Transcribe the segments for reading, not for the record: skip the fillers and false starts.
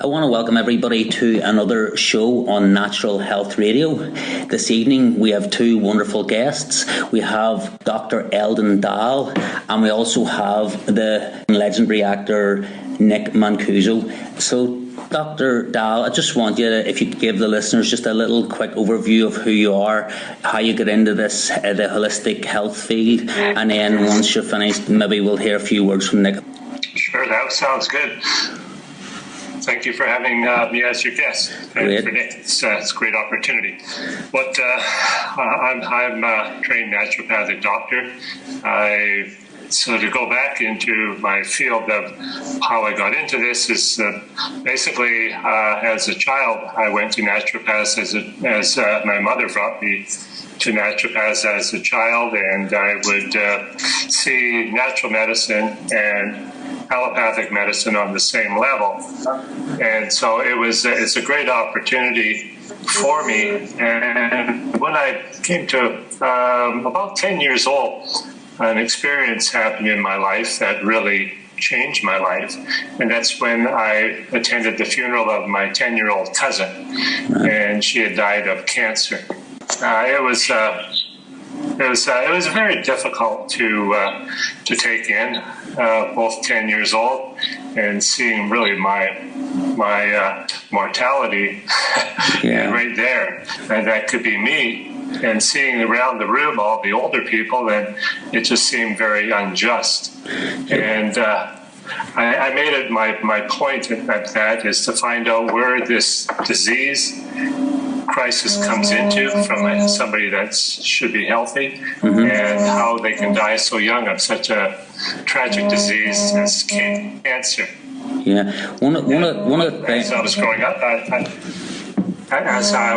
I want to welcome everybody to another show on Natural Health Radio. This evening we have two wonderful guests. We have Dr. Eldon Dahl and we also have the legendary actor Nick Mancuso. So Dr. Dahl, I just want you to, if you could give the listeners just a little quick overview of who you are, how you get into this, the holistic health field, and then once you're finished, maybe we'll hear a few words from Nick. Sure, that sounds good. Thank you for having me as your guest. Great. For Nick, it's a great opportunity. But I'm a trained naturopathic doctor. So to go back into my field of how I got into this is basically as a child, I went to naturopaths as my mother brought me to naturopaths as a child, and I would see natural medicine and allopathic medicine on the same level. And so it's a great opportunity for me. And when I came to about 10 years old, an experience happened in my life that really changed my life. And that's when I attended the funeral of my 10-year-old cousin, and she had died of cancer. It was very difficult to take in, both 10 years old and seeing really my mortality right there, and that could be me. And seeing around the room all the older people, and it just seemed very unjust. And I made it my point at that is to find out where this disease crisis comes into from somebody that should be healthy, and how they can die so young of such a tragic disease as cancer. Yeah, one of the things. As I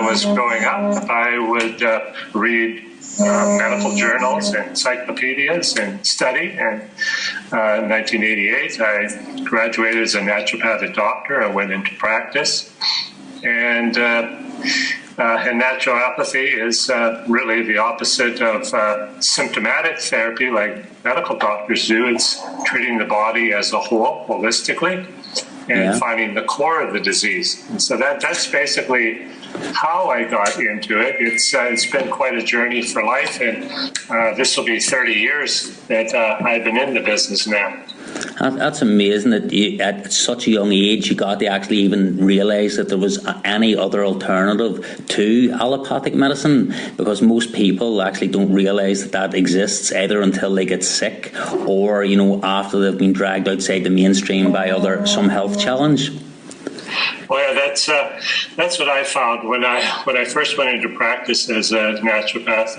was growing up, I would read medical journals and encyclopedias and study. And in 1988, I graduated as a naturopathic doctor. I went into practice. And naturopathy is really the opposite of symptomatic therapy like medical doctors do. It's treating the body as a whole, holistically, and finding the core of the disease. And so that's basically how I got into it. It's been quite a journey for life, and this will be 30 years that I've been in the business now. That's amazing that you, at such a young age, you got to actually even realise that there was any other alternative to allopathic medicine, because most people actually don't realise that exists either until they get sick or, after they've been dragged outside the mainstream by some health challenge. Well, that's what I found when I first went into practice as a naturopath.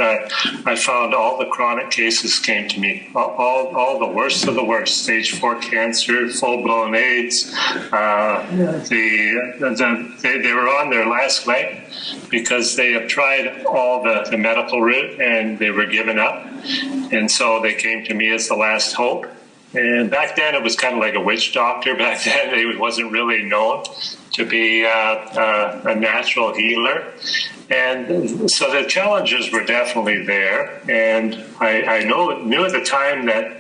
I found all the chronic cases came to me, all the worst of the worst, stage 4 cancer, full-blown AIDS. They were on their last leg because they have tried all the medical route and they were given up, and so they came to me as the last hope. And back then, it was kind of like a witch doctor. Back then, it wasn't really known to be a natural healer. And so the challenges were definitely there. And I knew at the time that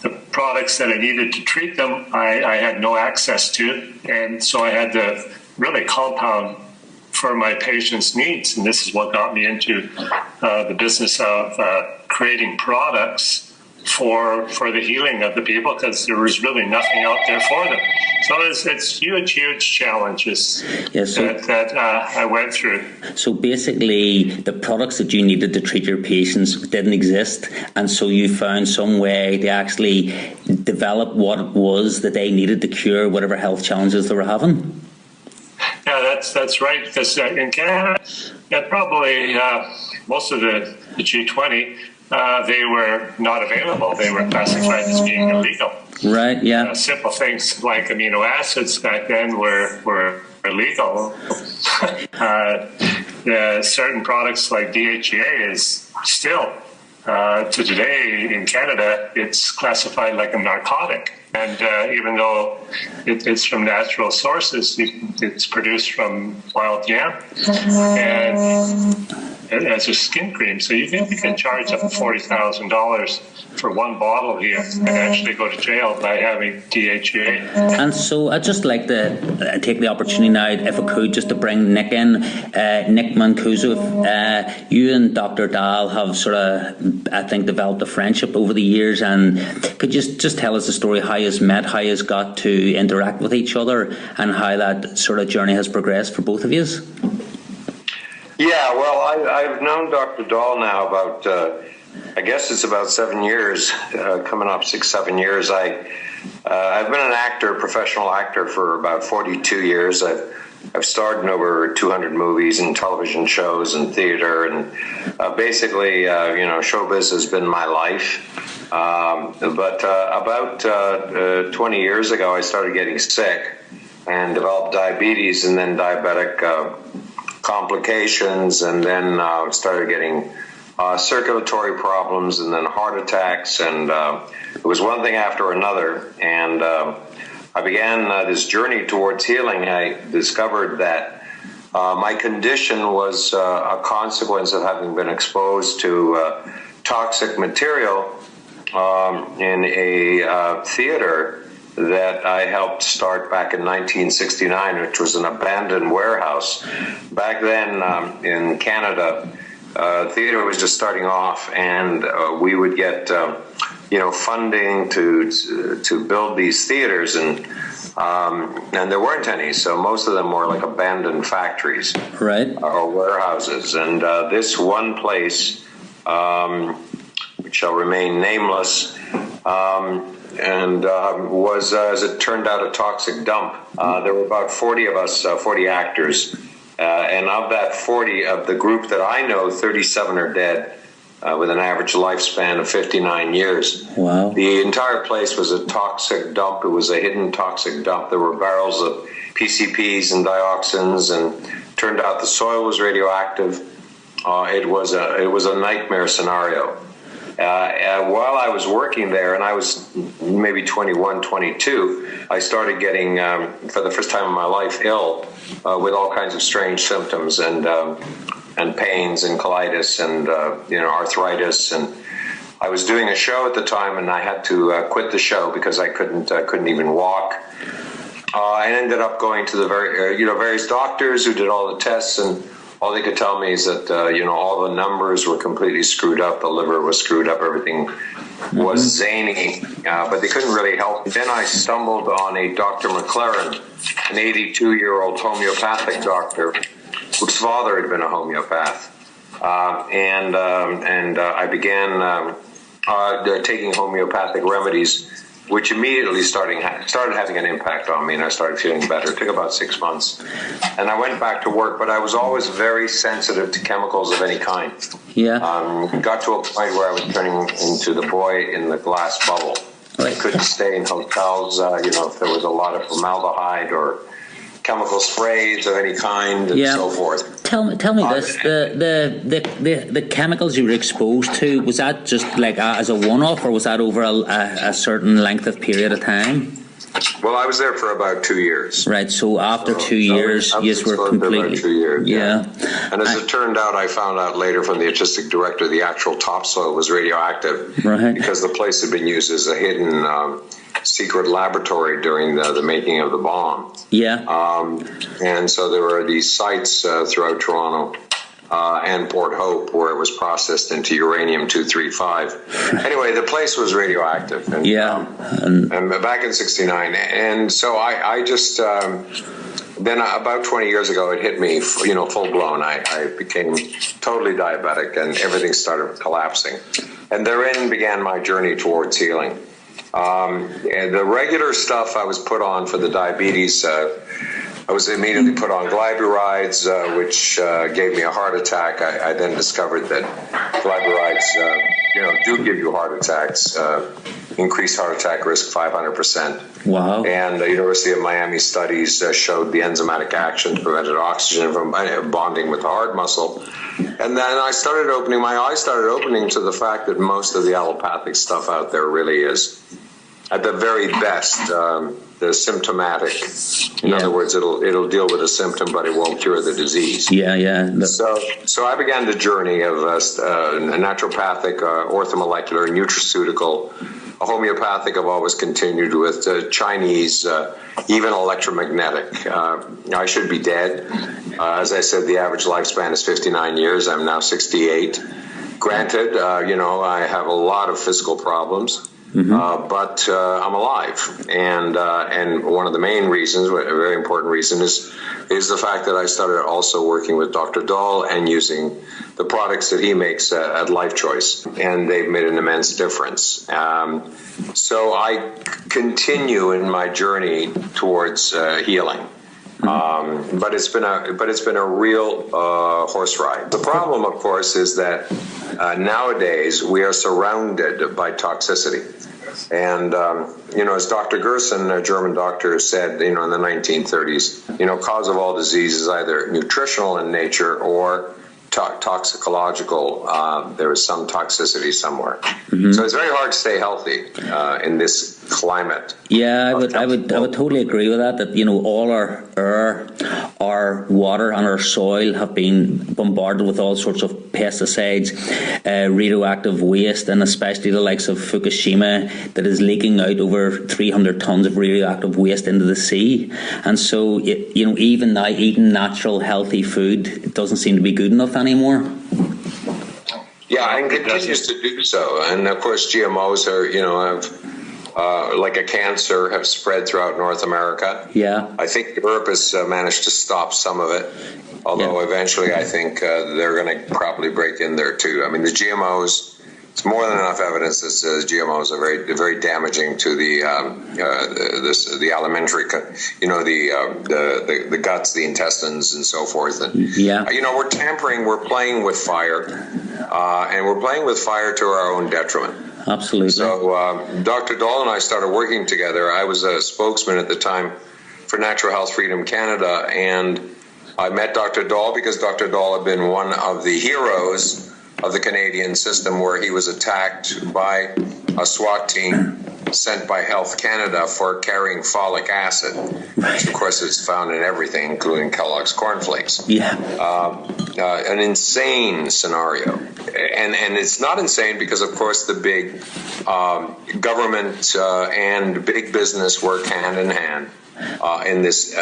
the products that I needed to treat them, I had no access to. And so I had to really compound for my patients' needs. And this is what got me into the business of creating products for the healing of the people, because there was really nothing out there for them. So it's huge challenges that I went through. So basically, the products that you needed to treat your patients didn't exist, and so you found some way to actually develop what it was that they needed to cure whatever health challenges they were having. Yeah, that's right, because in Canada, probably most of the G20, they were not available. They were classified as being illegal. Right, yeah. Simple things like amino acids back then were illegal. Certain products like DHEA is still, to today in Canada, it's classified like a narcotic. And even though it's from natural sources, it's produced from wild yam. as a skin cream. So you can charge up to $40,000 for one bottle here and actually go to jail by having DHEA. And so I'd just like to take the opportunity now, if I could, just to bring Nick in. Nick Mancuso, you and Dr. Dahl have sort of, I think, developed a friendship over the years, and could you just tell us the story, how you met, how you got to interact with each other, and how that sort of journey has progressed for both of you? Yeah, well, I've known Dr. Dahl now about, I guess it's about 7 years, coming up 6-7 years. I've been an actor, professional actor, for about 42 years. I've starred in over 200 movies and television shows and theater, and basically, showbiz has been my life. But about 20 years ago, I started getting sick and developed diabetes, and then diabetic complications, and then started getting circulatory problems, and then heart attacks, and it was one thing after another. And I began this journey towards healing. I discovered that my condition was a consequence of having been exposed to toxic material in a theater that I helped start back in 1969, which was an abandoned warehouse. Back then in Canada, theater was just starting off, and we would get funding to build these theaters, and there weren't any, so most of them were like abandoned factories, right, or warehouses. And this one place, which shall remain nameless, was, as it turned out, a toxic dump. There were about 40 of us, 40 actors, and of that 40, of the group that I know, 37 are dead, with an average lifespan of 59 years. Wow. The entire place was a toxic dump. It was a hidden toxic dump. There were barrels of PCPs and dioxins, and turned out the soil was radioactive. It was a nightmare scenario. While I was working there, and I was maybe 21, 22, I started getting, for the first time in my life, ill with all kinds of strange symptoms and pains and colitis and arthritis. And I was doing a show at the time, and I had to quit the show because I couldn't even walk. I ended up going to the various doctors who did all the tests, and all they could tell me is that, all the numbers were completely screwed up. The liver was screwed up. Everything was zany, but they couldn't really help. Then I stumbled on a Dr. McLaren, an 82-year-old homeopathic doctor whose father had been a homeopath. And I began taking homeopathic remedies, which immediately started having an impact on me, and I started feeling better. It took about 6 months, and I went back to work, but I was always very sensitive to chemicals of any kind. Yeah. Got to a point where I was turning into the boy in the glass bubble. Right. I couldn't stay in hotels, if there was a lot of formaldehyde or chemical sprays of any kind, and so forth. Tell me this: the chemicals you were exposed to, was that just like as a one-off, or was that over a certain length of period of time? Well, I was there for about 2 years. Right. So after 2 years, you were completely. 2 years. Yeah. And as it turned out, I found out later from the artistic director, the actual topsoil was radioactive, right, because the place had been used as a hidden secret laboratory during the making of the bomb. Yeah. And so there were these sites throughout Toronto and Port Hope where it was processed into uranium-235. Anyway, the place was radioactive. And, and back in '69. And so I just, then about 20 years ago, it hit me, full blown. I became totally diabetic, and everything started collapsing. And therein began my journey towards healing. And the regular stuff I was put on for the diabetes, I was immediately put on glycerides, which gave me a heart attack. I then discovered that glycerides, do give you heart attacks, increased heart attack risk 500%. Wow. And the University of Miami studies showed the enzymatic action prevented oxygen from bonding with the heart muscle. And then I started opening, my eyes started opening to the fact that most of the allopathic stuff out there really is, at the very best, the symptomatic. In other words, it'll deal with a symptom, but it won't cure the disease. So I began the journey of a naturopathic, orthomolecular, nutraceutical, homeopathic. I've always continued with Chinese, even electromagnetic. I should be dead. As I said, the average lifespan is 59 years. I'm now 68. Granted, I have a lot of physical problems. But I'm alive, and one of the main reasons, a very important reason, is the fact that I started also working with Dr. Dahl and using the products that he makes at Life Choice, and they've made an immense difference. So I continue in my journey towards healing. But it's been a real horse ride. The problem, of course, is that nowadays we are surrounded by toxicity. And, as Dr. Gerson, a German doctor, said, in the 1930s, cause of all disease is either nutritional in nature or toxicological. There is some toxicity somewhere. So it's very hard to stay healthy in this climate. Yeah, I would totally agree with that. That all our air, our water, and our soil have been bombarded with all sorts of pesticides, radioactive waste, and especially the likes of Fukushima that is leaking out over 300 tons of radioactive waste into the sea. And so, even now eating natural, healthy food, it doesn't seem to be good enough anymore. Yeah, and continues to do so. And of course, GMOs are, like a cancer, have spread throughout North America. Yeah. I think Europe has managed to stop some of it, although eventually I think they're going to probably break in there too. I mean, the GMOs, it's more than enough evidence that says GMOs are very, very damaging to the alimentary, the guts, the intestines, and so forth. And, we're tampering, we're playing with fire, and we're playing with fire to our own detriment. Absolutely. So Dr. Dahl and I started working together. I was a spokesman at the time for Natural Health Freedom Canada, and I met Dr. Dahl because Dr. Dahl had been one of the heroes of the Canadian system, where he was attacked by a SWAT team sent by Health Canada for carrying folic acid, which of course is found in everything, including Kellogg's cornflakes. An insane scenario. And it's not insane because, of course, the big government and big business work hand in hand in this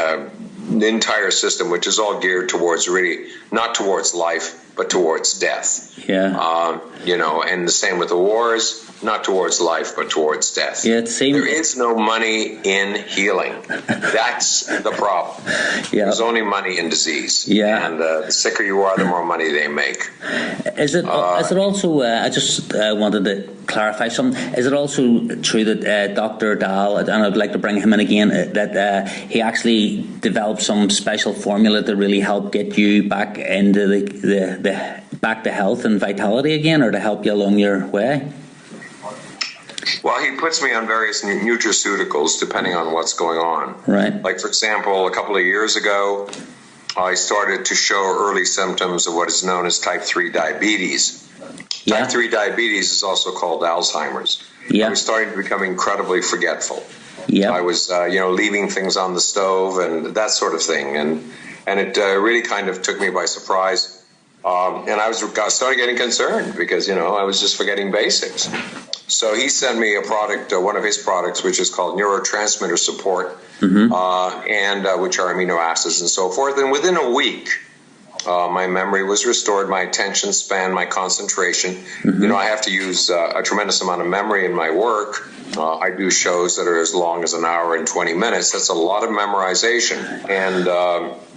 entire system, which is all geared towards really not towards life, but towards death. And the same with the wars, not towards life, but towards death. There is no money in healing. That's the problem. There's only money in disease. And the sicker you are, the more money they make. Is it also, I just wanted to clarify something, is it also true that Dr. Dahl, and I'd like to bring him in again, that he actually developed some special formula to really help get you back into the back to health and vitality again, or to help you along your way? Well, he puts me on various nutraceuticals depending on what's going on. Right. Like, for example, a couple of years ago, I started to show early symptoms of what is known as type 3 diabetes. Type 3 diabetes is also called Alzheimer's. I was starting to become incredibly forgetful. I was, leaving things on the stove and that sort of thing. And it really kind of took me by surprise. And I started getting concerned because, I was just forgetting basics. So he sent me a product, one of his products, which is called neurotransmitter support, and which are amino acids and so forth. And within a week, my memory was restored, my attention span, my concentration. I have to use a tremendous amount of memory in my work. I do shows that are as long as an hour and 20 minutes. That's a lot of memorization.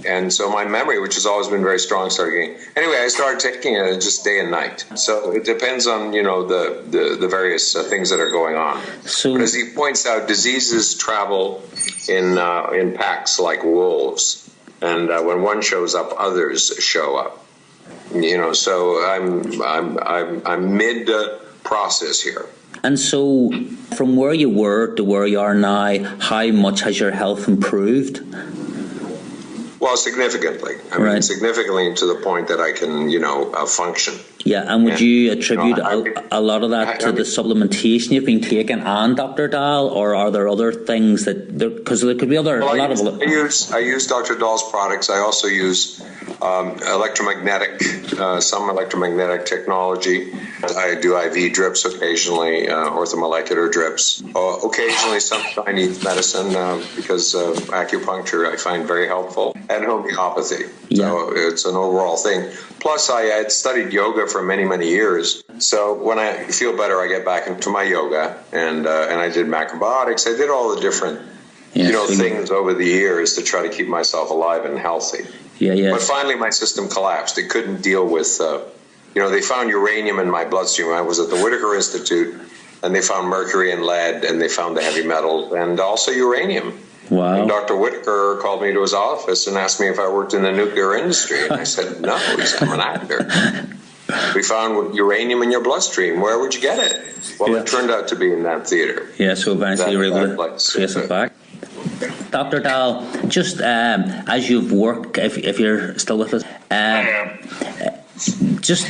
And so my memory, which has always been very strong, started getting... Anyway, I started taking it just day and night. So it depends on, the various things that are going on. But as he points out, diseases travel in packs like wolves. And when one shows up, others show up. So I'm mid process here. And so, from where you were to where you are now, how much has your health improved? Well, significantly. I mean, significantly to the point that I can, function. Yeah, and would you attribute a lot of that to the supplementation you've been taking and Dr. Dahl, or are there other things that, because there could be other, I use Dr. Dahl's products. I also use some electromagnetic technology. I do IV drips occasionally, orthomolecular drips. Occasionally some Chinese medicine, because acupuncture I find very helpful, and homeopathy. Yeah. So it's an overall thing. Plus, I had studied yoga for many, many years. So when I feel better, I get back into my yoga, and I did macrobiotics. I did all the different things over the years to try to keep myself alive and healthy. Yeah. But finally, my system collapsed. It couldn't deal with, they found uranium in my bloodstream. I was at the Whitaker Institute, and they found mercury and lead, and they found the heavy metals, and also uranium. Wow. And Dr. Whitaker called me to his office and asked me if I worked in the nuclear industry. And I said, no, I'm an actor. We found uranium in your bloodstream. Where would you get it? Well, It turned out to be in that theater. Yeah, so eventually you were able to trace it back. Dr. Dahl, just as you've worked, if you're still with us, I am. Just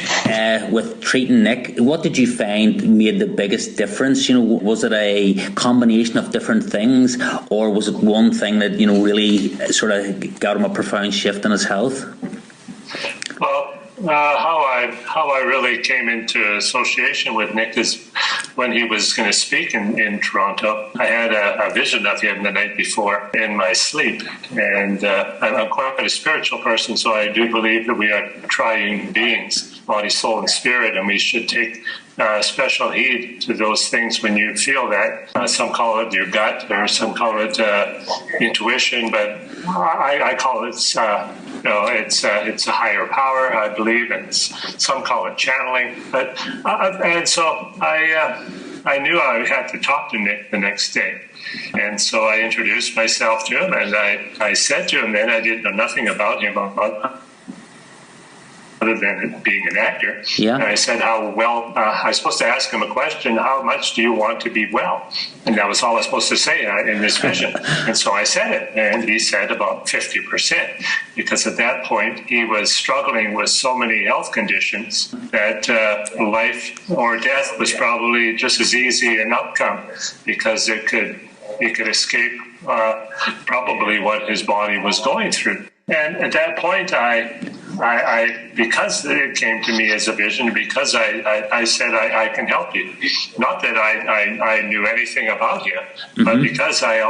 with treating Nick, what did you find made the biggest difference? Was it a combination of different things, or was it one thing that really sort of got him a profound shift in his health? Well, how I really came into association with Nick is when he was going to speak in Toronto. I had a vision of him the night before in my sleep, and I'm quite a spiritual person, so I do believe that we are triune beings, body, soul, and spirit, and we should take special heed to those things when you feel that. Some call it your gut, or some call it intuition, but I call it it's a higher power, I believe, and some call it channeling. But and so I knew I had to talk to Nick the next day, and so I introduced myself to him, and I said to him then, I didn't know nothing about him other than being an actor. Yeah. And I said, how well, I was supposed to ask him a question, how much do you want to be well? And that was all I was supposed to say in this vision. And so I said it, and he said about 50%, because at that point he was struggling with so many health conditions that life or death was probably just as easy an outcome, because he could escape probably what his body was going through. And at that point, I because it came to me as a vision, because I said I can help you. Not that I knew anything about you, but because I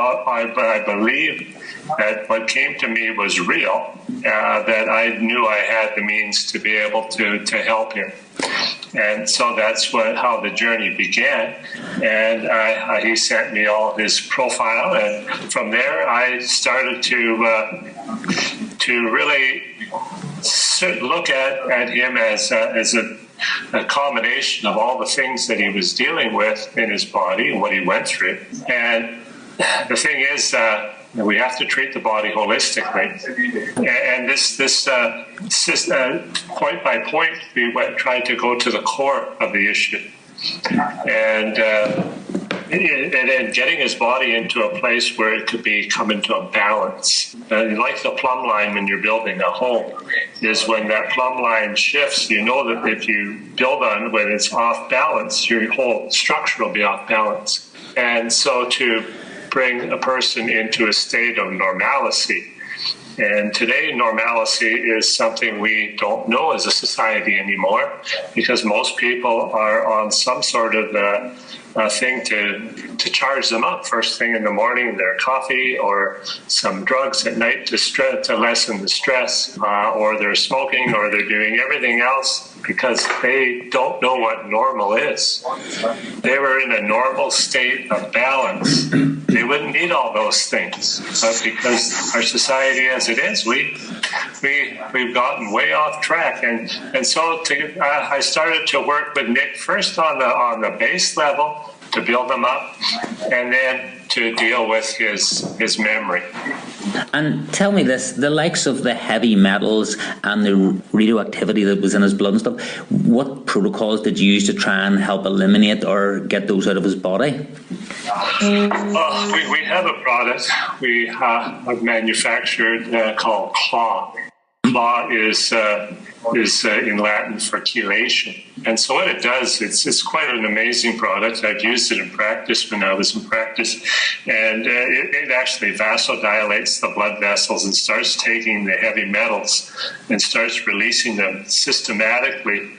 believed that what came to me was real, that I knew I had the means to be able to help him. And so that's how the journey began. And he sent me all his profile, and from there I started to really look at him as a combination of all the things that he was dealing with in his body and what he went through. And the thing is, we have to treat the body holistically, and this point by point, we tried to go to the core of the issue, and then getting his body into a place where it could come into a balance. Like the plumb line when you're building a home, is when that plumb line shifts, you know that if you build on when it's off balance, your whole structure will be off balance. And so to bring a person into a state of normalcy. And today, normalcy is something we don't know as a society anymore, because most people are on some sort of thing to charge them up first thing in the morning, their coffee, or some drugs at night to lessen the stress, or they're smoking, or they're doing everything else because they don't know what normal is. They were in a normal state of balance, they wouldn't need all those things. But because our society as it is, we've gotten way off track. And so I started to work with Nick first on the base level to build him up, and then to deal with his memory. And tell me this, the likes of the heavy metals and the radioactivity that was in his blood and stuff, what protocols did you use to try and help eliminate or get those out of his body? We have a product we have manufactured called Claw. Claw is in Latin for chelation. And so what it does, it's quite an amazing product. I've used it in practice when I was in practice, and it actually vasodilates the blood vessels and starts taking the heavy metals and starts releasing them systematically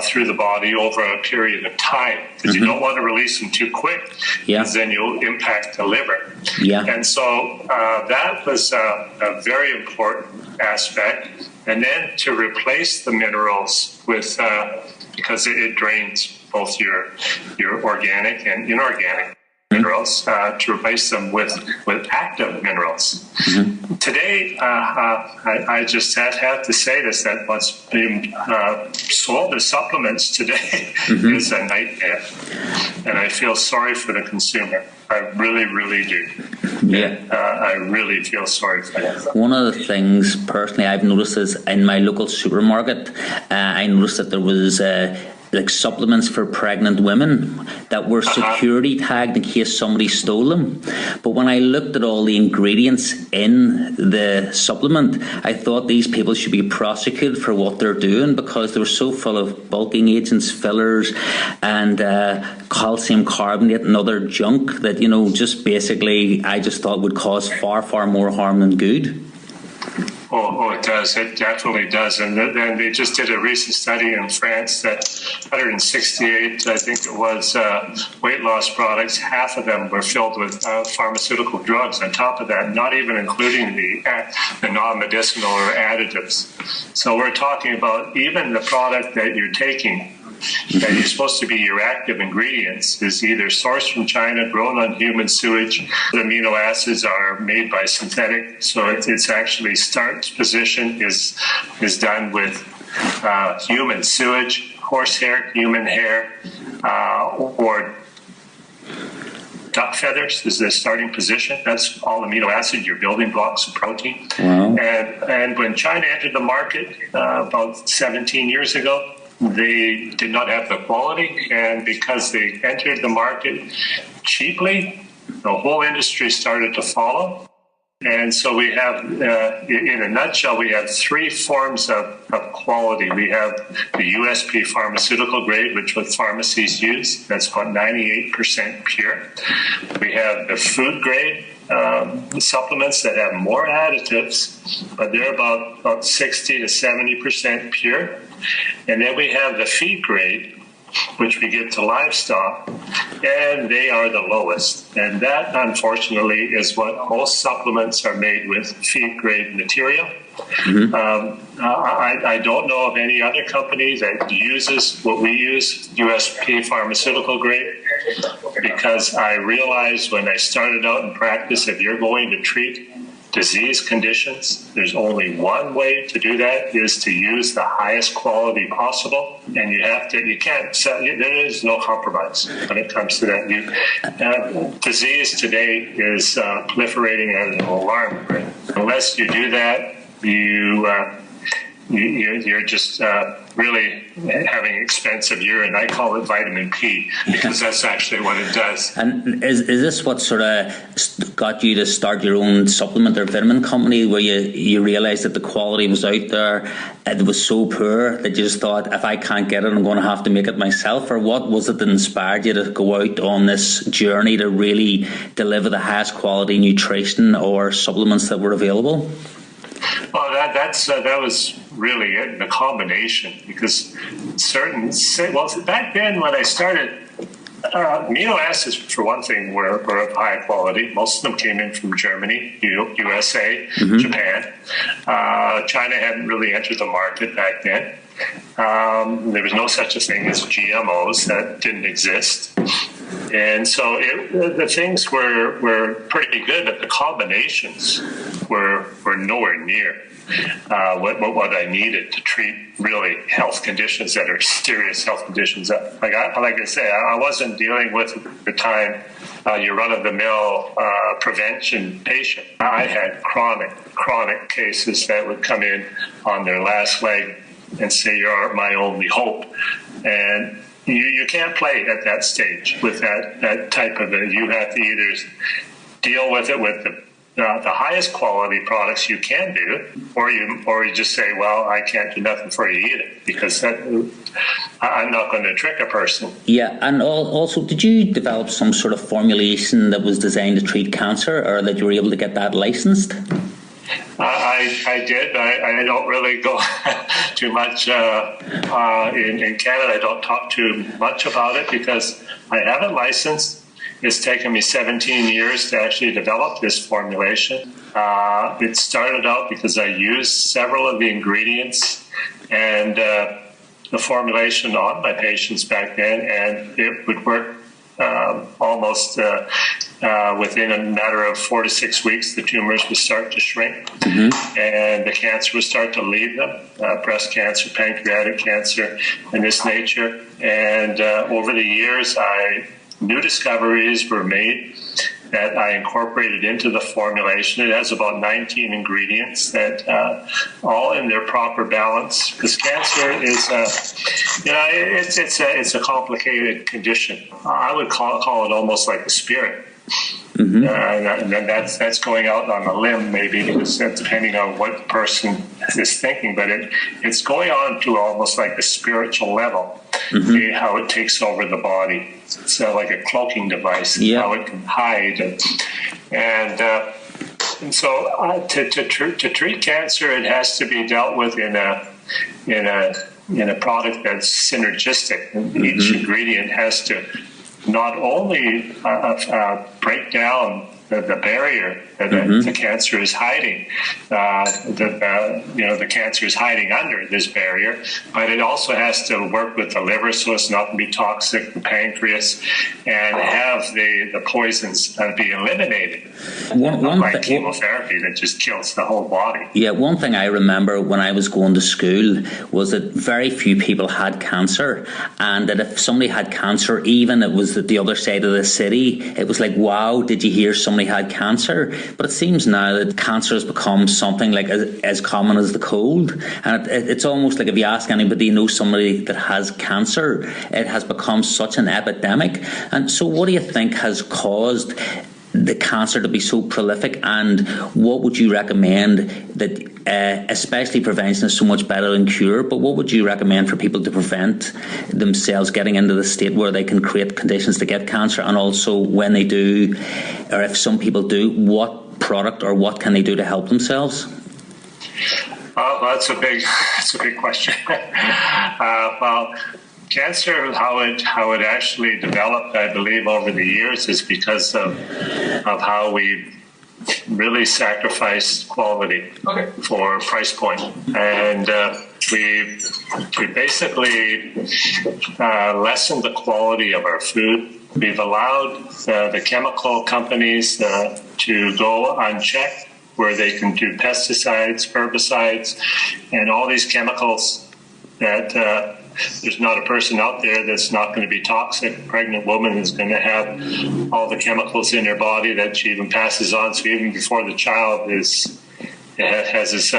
through the body over a period of time, because you don't want to release them too quick, because then you'll impact the liver. And so that was a very important aspect. And then to replace the minerals with, because it drains both your organic and inorganic minerals, to replace them with active minerals. Today, I just have to say this, that what's being sold as supplements today is a nightmare. And I feel sorry for the consumer. I really, really do. I really feel sorry for them. One of the things personally I've noticed is in my local supermarket, I noticed that there was like supplements for pregnant women that were security tagged in case somebody stole them. But when I looked at all the ingredients in the supplement, I thought these people should be prosecuted for what they're doing, because they were so full of bulking agents, fillers, and calcium carbonate and other junk that, you know, just basically I just thought would cause far, far more harm than good. Oh, it does. It definitely does. And then they just did a recent study in France that 168, I think it was, weight loss products, half of them were filled with pharmaceutical drugs on top of that, not even including the non-medicinal or additives. So we're talking about even the product that you're taking, that you're supposed to be your active ingredients, is either sourced from China, grown on human sewage. The amino acids are made by synthetic, so it's actually starch position is done with human sewage, horsehair, human hair, or duck feathers is the starting position. That's all amino acid, your building blocks of protein. Wow. And when China entered the market about 17 years ago, they did not have the quality, and because they entered the market cheaply, the whole industry started to follow. And so we have, in a nutshell, we have three forms of quality. We have the USP pharmaceutical grade, which what pharmacies use. That's about 98% pure. We have the food grade supplements that have more additives, but they're about 60 to 70% pure. And then we have the feed grade, which we give to livestock, and they are the lowest. And that, unfortunately, is what most supplements are made with, feed grade material. I don't know of any other company that uses what we use, USP pharmaceutical grade, because I realized when I started out in practice, if you're going to treat disease conditions, there's only one way to do that, is to use the highest quality possible, and there is no compromise when it comes to that. Disease today is proliferating at an alarming rate. Unless you do that, you're just really having expensive urine. I call it vitamin P, because that's actually what it does. And is this what sort of got you to start your own supplement or vitamin company, where you realised that the quality was out there, it was so poor that you just thought, if I can't get it, I'm going to have to make it myself? Or what was it that inspired you to go out on this journey to really deliver the highest quality nutrition or supplements that were available? Well, that was really it, the combination, because back then when I started, amino acids, for one thing, were of high quality. Most of them came in from Germany, USA, Japan. China hadn't really entered the market back then. There was no such a thing as GMOs. That didn't exist. And so the things were pretty good, but the combinations were nowhere near what I needed to treat really health conditions that are serious health conditions. Like I say, I wasn't dealing with at the time your run-of-the-mill prevention patient. I had chronic cases that would come in on their last leg and say, "You're my only hope." And you can't play at that stage with that type of it. You have to either deal with it with the the highest quality products you can do, or you just say, well, I can't do nothing for you either, because I'm not going to trick a person. Yeah, and also, did you develop some sort of formulation that was designed to treat cancer, or that you were able to get that licensed? I did. I don't really go too much in Canada. I don't talk too much about it because I haven't licensed. It's taken me 17 years to actually develop this formulation. It started out because I used several of the ingredients and the formulation on my patients back then, and it would work almost within a matter of 4 to 6 weeks. The tumors would start to shrink, and the cancer would start to leave them, breast cancer, pancreatic cancer, and this nature. And over the years, new discoveries were made that I incorporated into the formulation. It has about 19 ingredients that all in their proper balance, because cancer is it's a complicated condition. I would call it almost like a spirit. And then that's going out on a limb, maybe, because depending on what the person is thinking, but it's going on to almost like a spiritual level, how it takes over the body. It's like a cloaking device, how it can hide. And so to treat cancer, it has to be dealt with in a product that's synergistic. Each ingredient has to not only break down the barrier that the cancer is hiding, the cancer is hiding under this barrier, but it also has to work with the liver so it's not to be toxic, the pancreas, and have the poisons be eliminated. Like chemotherapy that just kills the whole body. Yeah, one thing I remember when I was going to school was that very few people had cancer, and that if somebody had cancer, even it was at the other side of the city, it was like, wow, did you hear somebody had cancer? But it seems now that cancer has become something like as common as the cold, and it's almost like if you ask anybody who knows somebody that has cancer, it has become such an epidemic. And so what do you think has caused the cancer to be so prolific, and what would you recommend that, especially prevention is so much better than cure, but what would you recommend for people to prevent themselves getting into the state where they can create conditions to get cancer, and also when they do, or if some people do, what product or what can they do to help themselves? That's a big question. Well, cancer, how it actually developed, I believe, over the years is because of how we really sacrificed quality for price point. And we basically lessened the quality of our food. We've allowed the chemical companies to go unchecked, where they can do pesticides, herbicides, and all these chemicals that there's not a person out there that's not going to be toxic. A pregnant woman is going to have all the chemicals in her body that she even passes on. So even before the child has his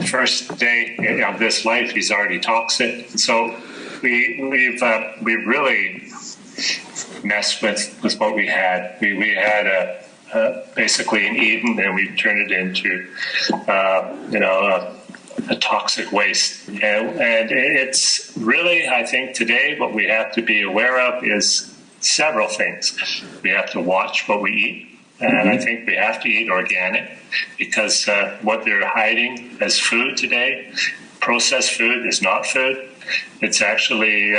first day of this life, he's already toxic. So we've really messed with what we had. We had basically an Eden, and we turned it into a toxic waste. And it's really, I think today what we have to be aware of is several things. We have to watch what we eat, and I think we have to eat organic, because what they're hiding as food today, processed food, is not food. It's actually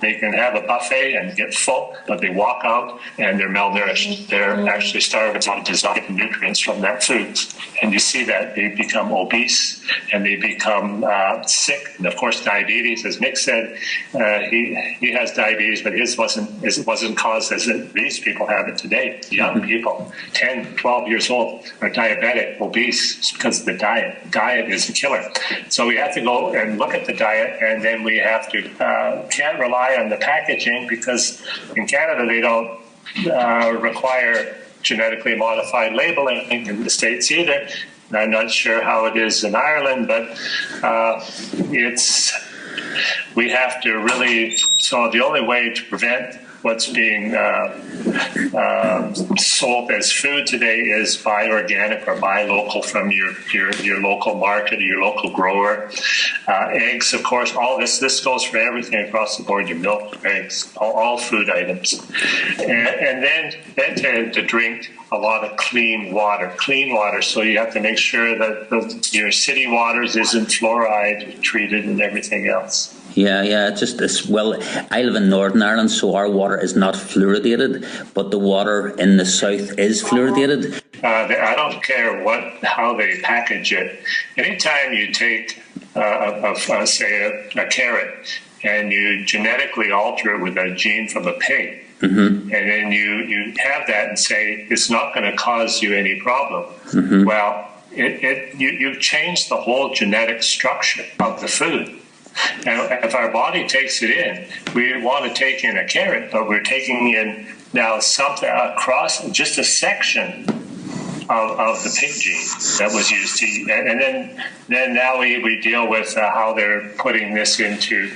they can have a buffet and get full, but they walk out and they're malnourished. They're actually starving of desired nutrients from that food. And you see that they become obese and they become sick. And of course, diabetes, as Nick said, he has diabetes, but his wasn't caused as these people have it today. Young people, 10, 12 years old, are diabetic, obese, because of the diet. Diet is a killer. So we have to go and look at the diet, and then we have to can't rely on the packaging, because in Canada they don't require genetically modified labeling in the States either. And I'm not sure how it is in Ireland, but we have to really, so the only way to prevent what's being sold as food today is buy organic or buy local from your local market or your local grower. Eggs, of course, all this goes for everything across the board, your milk, eggs, all food items. And then to drink a lot of clean water. So you have to make sure that your city waters isn't fluoride treated and everything else. Yeah, I live in Northern Ireland, so our water is not fluoridated, but the water in the south is fluoridated. I don't care how they package it. Anytime you take, say, a carrot and you genetically alter it with a gene from a pig, and then you have that and say it's not going to cause you any problem. Well, you've changed the whole genetic structure of the food. Now, if our body takes it in, we want to take in a carrot, but we're taking in now something across just a section of the pig gene that was used to eat. And then now we deal with how they're putting this into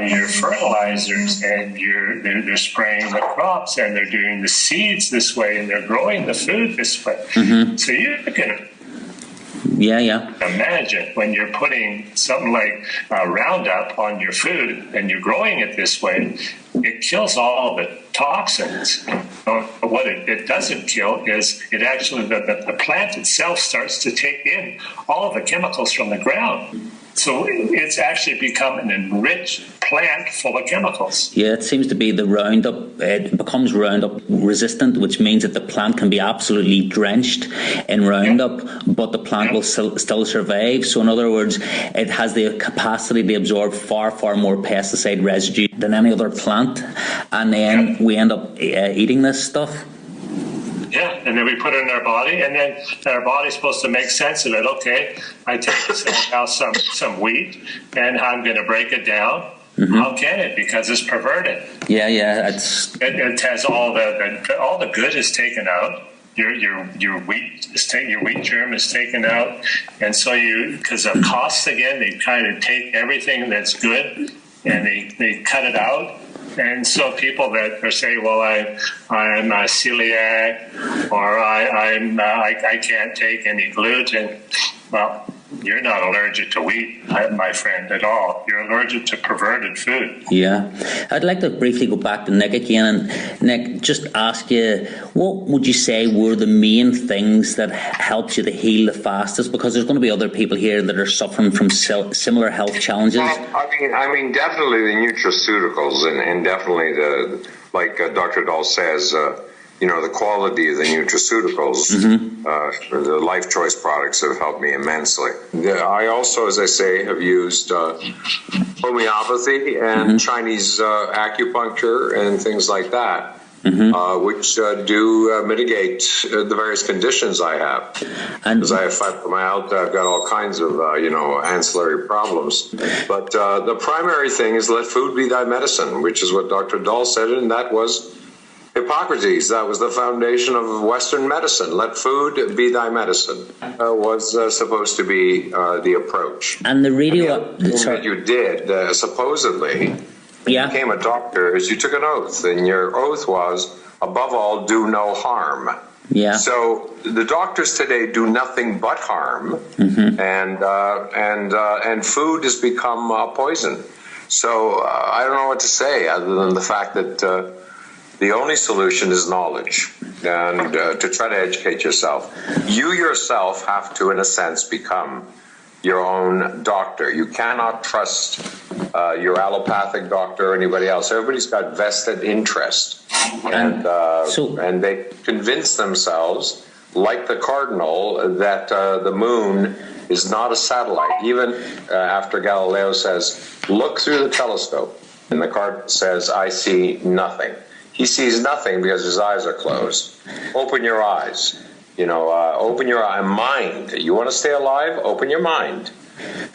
your fertilizers, and they're spraying the crops, and they're doing the seeds this way, and they're growing the food this way. So you can imagine when you're putting something like Roundup on your food and you're growing it this way, it kills all the toxins. What it doesn't kill is it actually, the plant itself starts to take in all of the chemicals from the ground. So it's actually become an enriched plant full of chemicals. Yeah, it seems to be the Roundup. It becomes Roundup resistant, which means that the plant can be absolutely drenched in Roundup, but the plant will still survive. So in other words, it has the capacity to absorb far, far more pesticide residue than any other plant. And then we end up eating this stuff. Yeah, and then we put it in our body, and then our body's supposed to make sense of it. Okay, I take now some wheat, and I'm going to break it down. How can it? Because it's perverted. Yeah, it has all the good is taken out. Your wheat germ is taken out, and so because of costs again, they kind of take everything that's good and they cut it out. And so people that are saying, well, I'm a celiac, or I can't take any gluten. Well, you're not allergic to wheat, my friend, at all. You're allergic to perverted food. Yeah. I'd like to briefly go back to Nick again. And Nick, just ask you, what would you say were the main things that helped you to heal the fastest? Because there's going to be other people here that are suffering from similar health challenges. Well, I mean, definitely the nutraceuticals, and definitely like Dr. Dahl says, the quality of the nutraceuticals, the Life Choice products have helped me immensely. I also, as I say, have used homeopathy and Chinese acupuncture and things like that, which do mitigate the various conditions I have. Because I have fibromyalgia, I've got all kinds of, ancillary problems. But the primary thing is let food be thy medicine, which is what Dr. Dahl said, and that was Hippocrates. That was the foundation of Western medicine. Let food be thy medicine was supposed to be the approach. And the radio... that you did, supposedly, when you became a doctor, is you took an oath, and your oath was, above all, do no harm. Yeah. So the doctors today do nothing but harm, and food has become poison. So I don't know what to say other than the fact that the only solution is knowledge, and to try to educate yourself. You yourself have to, in a sense, become your own doctor. You cannot trust your allopathic doctor or anybody else. Everybody's got vested interest, and they convince themselves, like the cardinal, that the moon is not a satellite. Even after Galileo says, "Look through the telescope," and the cardinal says, "I see nothing." He sees nothing because his eyes are closed. Open your eyes. Open your mind. You want to stay alive? Open your mind.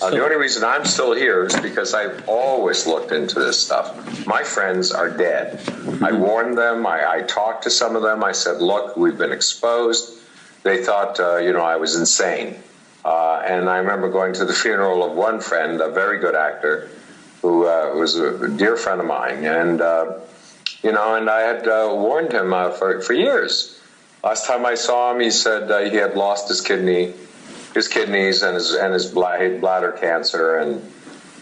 The only reason I'm still here is because I've always looked into this stuff. My friends are dead. I warned them. I talked to some of them. I said, look, we've been exposed. They thought, I was insane. And I remember going to the funeral of one friend, a very good actor, who was a dear friend of mine. And and I had warned him for years. Last time I saw him, he said he had lost his kidneys and his bladder cancer, and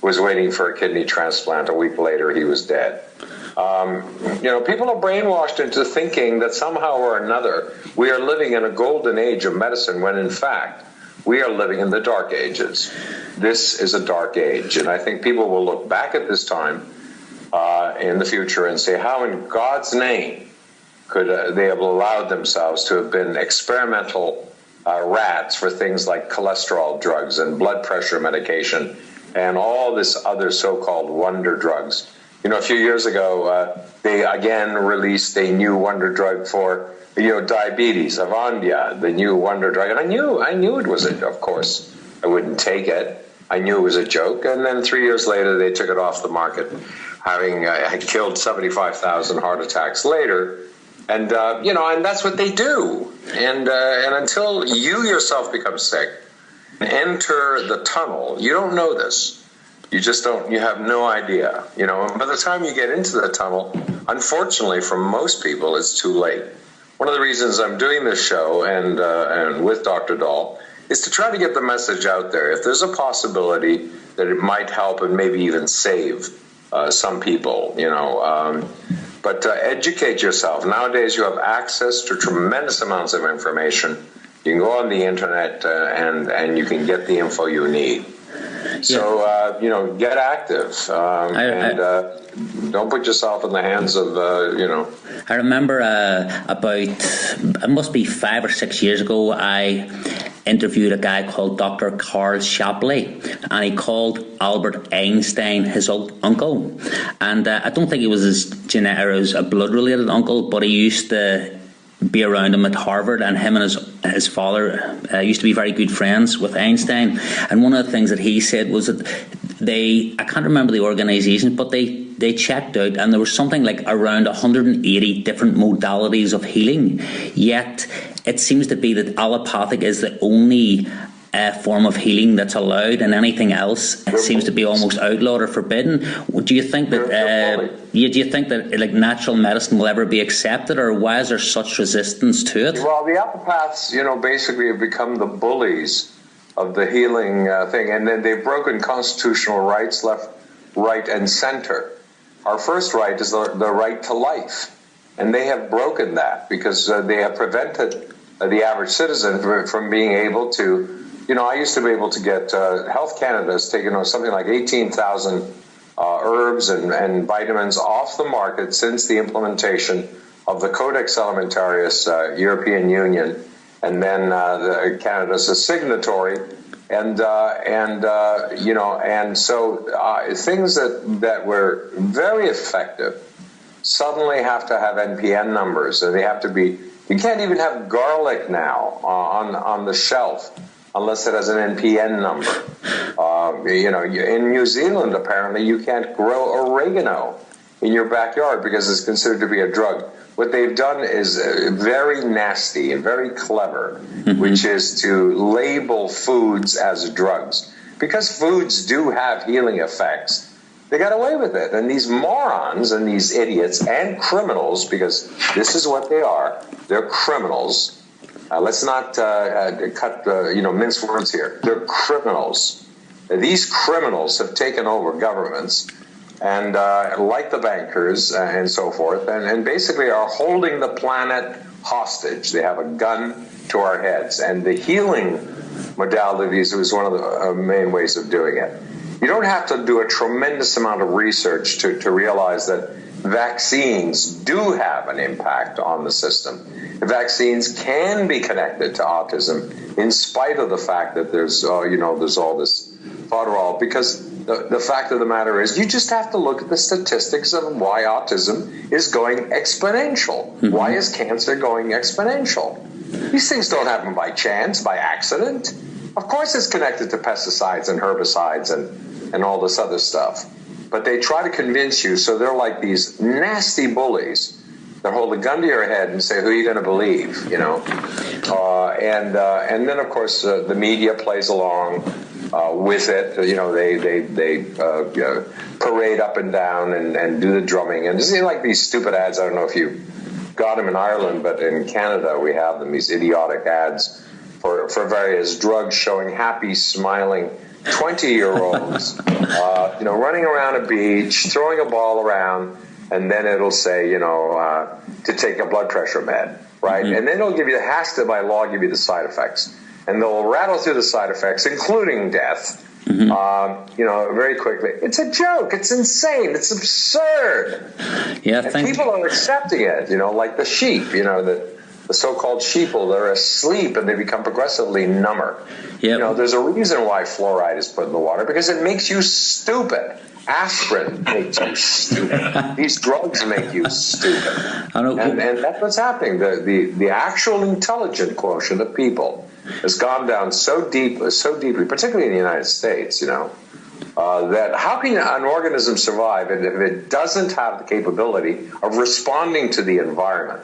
was waiting for a kidney transplant. A week later, he was dead. People are brainwashed into thinking that somehow or another we are living in a golden age of medicine, when in fact we are living in the dark ages. This is a dark age, and I think people will look back at this time in the future and say, how in God's name could they have allowed themselves to have been experimental rats for things like cholesterol drugs and blood pressure medication and all this other so-called wonder drugs. A few years ago, they again released a new wonder drug for diabetes, Avandia, the new wonder drug. And I knew it was of course, I wouldn't take it. I knew it was a joke. And then 3 years later, they took it off the market, having had killed 75,000 heart attacks later. And, and that's what they do. And until you yourself become sick, enter the tunnel, you don't know this. You just don't, you have no idea, and by the time you get into the tunnel, unfortunately for most people, it's too late. One of the reasons I'm doing this show and with Dr. Dahl is to try to get the message out there. If there's a possibility that it might help and maybe even save some people, but educate yourself. Nowadays you have access to tremendous amounts of information. You can go on the internet and you can get the info you need. So, get active and don't put yourself in the hands of, I remember about, it must be 5 or 6 years ago, I interviewed a guy called Dr. Carl Shapley, and he called Albert Einstein his uncle. And I don't think he was his genetic or his blood-related uncle, but he used to be around him at Harvard, and him and his father used to be very good friends with Einstein. And one of the things that he said was that I can't remember the organisation, but they checked out, and there was something like around 180 different modalities of healing. Yet it seems to be that allopathic is the only form of healing that's allowed, and anything else seems to be almost outlawed or forbidden. Do you think that do you think that like natural medicine will ever be accepted, or why is there such resistance to it? Well, the allopaths, basically have become the bullies of the healing thing, and then they've broken constitutional rights left, right, and center. Our first right is the right to life, and they have broken that because they have prevented the average citizen from being able to. I used to be able to get Health Canada's taken something like 18,000 herbs and vitamins off the market since the implementation of the Codex Alimentarius European Union, and then Canada's a signatory, and so things that were very effective suddenly have to have NPN numbers, and they have to be. You can't even have garlic now on the shelf unless it has an NPN number. In New Zealand, apparently, you can't grow oregano in your backyard because it's considered to be a drug. What they've done is very nasty and very clever, which is to label foods as drugs. Because foods do have healing effects, they got away with it. And these morons and these idiots and criminals, because this is what they are, they're criminals. Let's not mince words here. They're criminals. These criminals have taken over governments, and like the bankers and so forth, and basically are holding the planet hostage. They have a gun to our heads, and the healing modalities was one of the main ways of doing it. You don't have to do a tremendous amount of research to realize that vaccines do have an impact on the system. Vaccines can be connected to autism in spite of the fact that there's all this fodderall, because the fact of the matter is you just have to look at the statistics of why autism is going exponential. Mm-hmm. Why is cancer going exponential? These things don't happen by chance, by accident. Of course it's connected to pesticides and herbicides and all this other stuff. But they try to convince you, so they're like these nasty bullies that hold a gun to your head and say, who are you going to believe, And then, of course, the media plays along. with it. They parade up and down and do the drumming. And just like these stupid ads, I don't know if you got them in Ireland, but in Canada we have them, these idiotic ads for various drugs showing happy, smiling 20-year-olds, running around a beach, throwing a ball around, and then it'll say, to take a blood pressure med, right? Mm-hmm. And then it'll give you, has to by law give you the side effects. And they'll rattle through the side effects, including death, very quickly. It's a joke. It's insane. It's absurd. Yeah, and people are accepting it, like the sheep, the so-called sheeple, they're asleep and they become progressively number. Yep. There's a reason why fluoride is put in the water, because it makes you stupid. Aspirin makes you stupid. These drugs make you stupid. And that's what's happening. The actual intelligent quotient of people has gone down so deeply, particularly in the United States, that how can an organism survive if it doesn't have the capability of responding to the environment?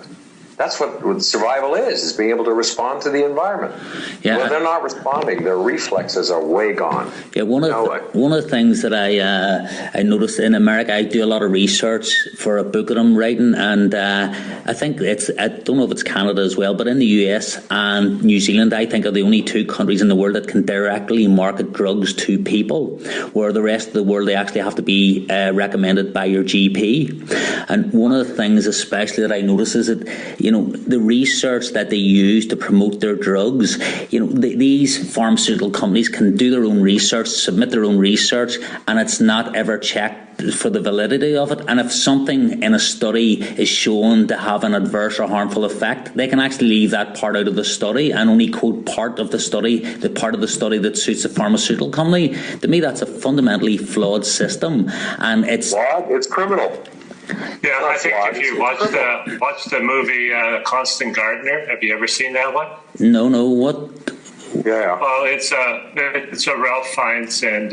That's what survival is being able to respond to the environment. Yeah. Well, they're not responding. Their reflexes are way gone. Yeah, one of the things that I noticed in America, I do a lot of research for a book that I'm writing, and I think I don't know if it's Canada as well, but in the US and New Zealand, I think are the only two countries in the world that can directly market drugs to people, where the rest of the world, they actually have to be recommended by your GP. And one of the things especially that I notice is that, the research that they use to promote their drugs, these pharmaceutical companies can do their own research, submit their own research, and it's not ever checked for the validity of it. And if something in a study is shown to have an adverse or harmful effect, they can actually leave that part out of the study and only quote part of the study, the part of the study that suits the pharmaceutical company. To me, that's a fundamentally flawed system, and it's criminal. Yeah, I think if you watch the movie Constant Gardener, have you ever seen that one? No, what? Yeah. Well, it's a Ralph Fiennes and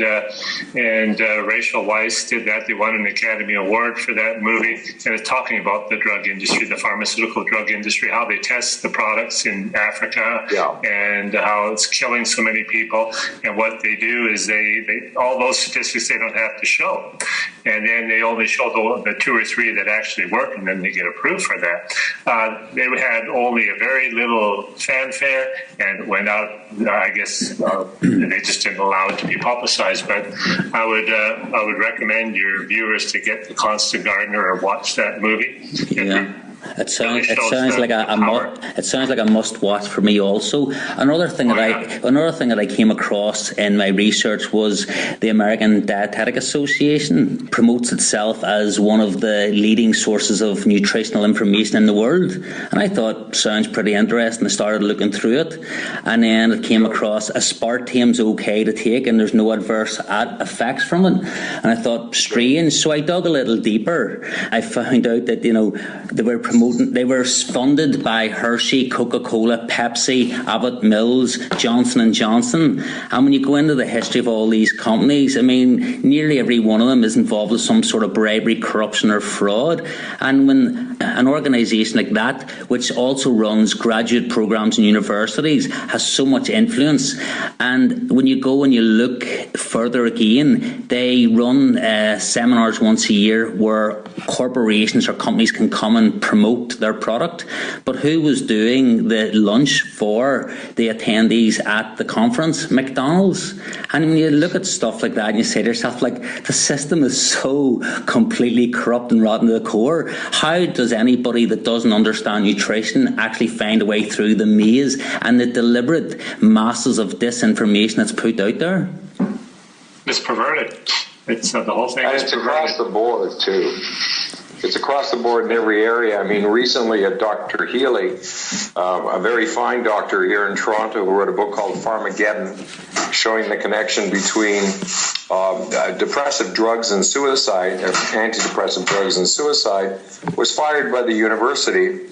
Rachel Weisz did that. They won an Academy Award for that movie, and it's talking about the drug industry, the pharmaceutical drug industry, how they test the products in Africa, and how it's killing so many people. And what they do is they all those statistics they don't have to show, and then they only show the 2 or 3 that actually work, and then they get approved for that. They had only a very little fanfare and went out. I guess they just didn't allow it to be publicized. But I would recommend your viewers to get The Constant Gardener or watch that movie. Yeah. It sounds like a must watch for me also. Another thing that I came across in my research was the American Dietetic Association promotes itself as one of the leading sources of nutritional information in the world, and I thought sounds pretty interesting. I started looking through it, and then it came across aspartame's okay to take and there's no adverse effects from it, and I thought strange. So I dug a little deeper. I found out that they were funded by Hershey, Coca-Cola, Pepsi, Abbott Mills, Johnson & Johnson. And when you go into the history of all these companies, I mean, nearly every one of them is involved with some sort of bribery, corruption or fraud. And when an organisation like that, which also runs graduate programmes in universities, has so much influence, and when you go and you look further again, they run seminars once a year where corporations or companies can come and promote their product. But who was doing the lunch for the attendees at the conference? McDonald's. And when you look at stuff like that and you say to yourself, like, the system is so completely corrupt and rotten to the core, how does anybody that doesn't understand nutrition actually find a way through the maze and the deliberate masses of disinformation that's put out there? It's perverted. It's the whole thing. And it's across the board too. It's across the board in every area. I mean, recently Dr. Healy, a very fine doctor here in Toronto, who wrote a book called Pharmageddon, showing the connection between depressive drugs and suicide, antidepressant drugs and suicide, was fired by the university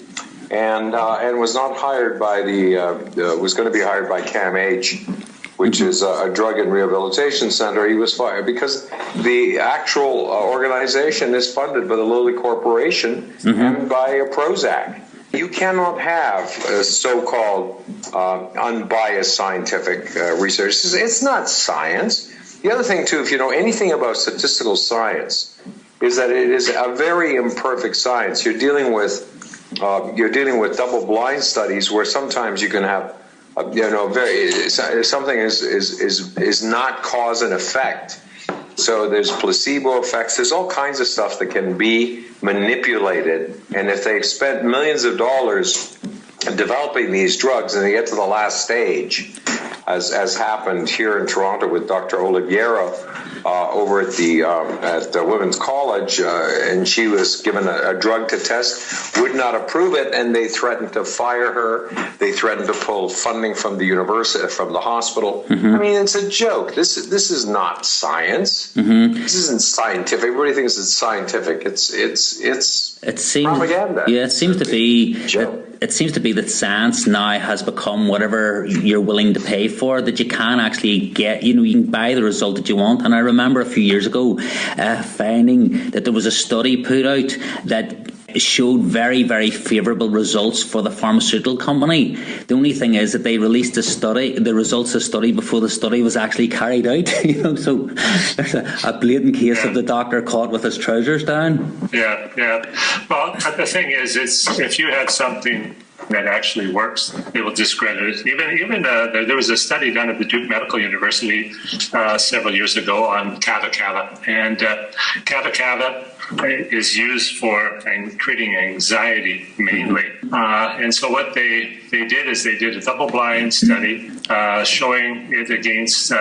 and was not hired by was going to be hired by CAMH, which is a drug and rehabilitation center. He was fired because the actual organization is funded by the Lilly Corporation and by Prozac. You cannot have so-called unbiased scientific research. It's not science. The other thing, too, if you know anything about statistical science, is that it is a very imperfect science. You're dealing with double-blind studies where sometimes you can have, something is not cause and effect. So there's placebo effects. There's all kinds of stuff that can be manipulated. And if they've spent millions of dollars developing these drugs and they get to the last stage, as happened here in Toronto with Dr. Oliveira over at the Women's College, and she was given a drug to test, would not approve it, and they threatened to fire her. They threatened to pull funding from the university, from the hospital. I mean, it's a joke. This is not science. This isn't scientific. Everybody thinks it's scientific. It's propaganda. Yeah, it seems to be. Joke. It seems to be that science now has become whatever you're willing to pay for, that you can actually get, you can buy the result that you want. And I remember a few years ago finding that there was a study put out that showed very, very favourable results for the pharmaceutical company. The only thing is that they released the results of the study before the study was actually carried out. So there's a blatant case of the doctor caught with his trousers down. Yeah. Well, the thing is, if you have something that actually works, they will discredit it. Even there was a study done at the Duke Medical University several years ago on kava, and kava is used for treating anxiety mainly. And so what they did is they did a double-blind study showing it against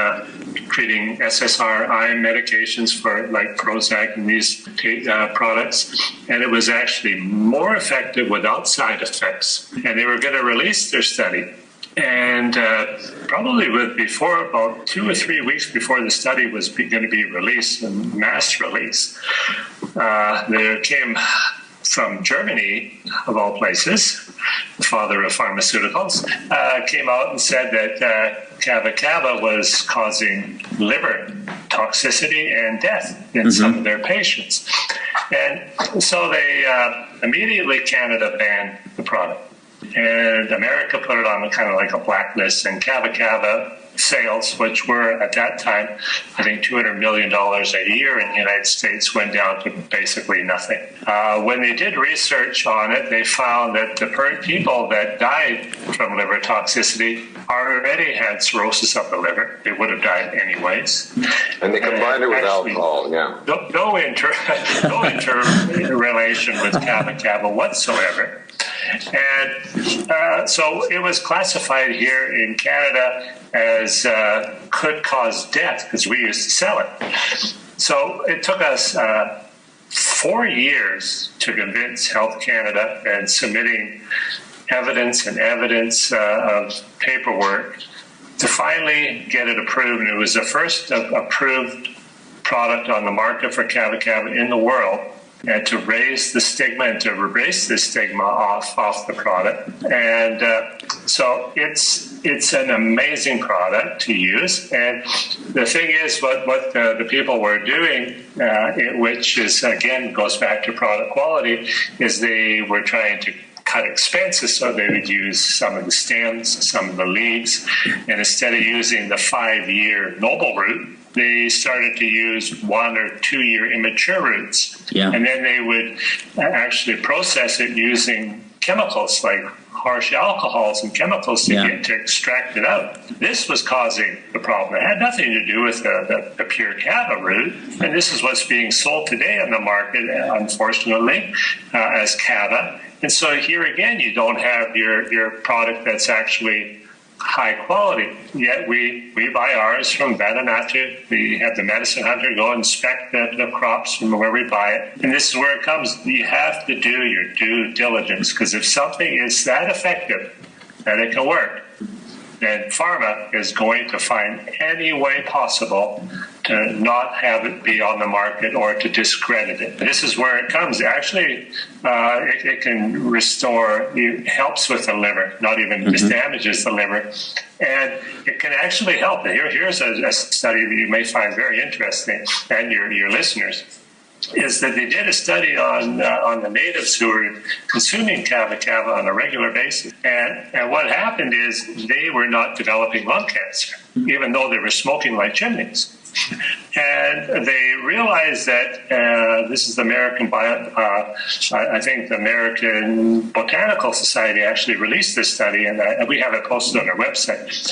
treating SSRI medications for like Prozac and these products. And it was actually more effective without side effects. And they were going to release their study. And probably before about 2 or 3 weeks before the study was going to be released, a mass release, there came from Germany, of all places, the father of pharmaceuticals, came out and said that kava was causing liver toxicity and death in some of their patients. And so they immediately, Canada banned the product. And America put it on kind of like a blacklist, and kava sales, which were at that time, I think $200 million a year in the United States, went down to basically nothing. When they did research on it, they found that the people that died from liver toxicity already had cirrhosis of the liver. They would have died anyways. And they combined it with alcohol, yeah. No interrelation with kava whatsoever. And so it was classified here in Canada as could cause death because we used to sell it. So it took us 4 years to convince Health Canada and submitting evidence of paperwork to finally get it approved. And it was the first approved product on the market for kava in the world. And to raise the stigma and to erase the stigma off the product. And so it's an amazing product to use. And the thing is, what the people were doing, which is, again, goes back to product quality, is they were trying to cut expenses, so they would use some of the stems, some of the leaves, and instead of using the 5-year noble root, they started to use 1 or 2 year immature roots. Yeah. And then they would actually process it using chemicals like harsh alcohols and chemicals to extract it out. This was causing the problem. It had nothing to do with the pure kava root. And this is what's being sold today on the market, unfortunately, as kava. And so here again, you don't have your product that's actually high quality. Yet we buy ours from Vanuatu. We have the medicine hunter go inspect the crops from where we buy it. And this is where it comes. You have to do your due diligence, because if something is that effective that it can work, then pharma is going to find any way possible to not have it be on the market or to discredit it. This is where it comes. Actually, it can restore, it helps with the liver, not even damages the liver. And it can actually help. Here's a study that you may find very interesting, and your listeners. is that they did a study on the natives who were consuming kava on a regular basis. And what happened is they were not developing lung cancer, even though they were smoking like chimneys. And they realized that this is the I think the American Botanical Society actually released this study, and we have it posted on our website.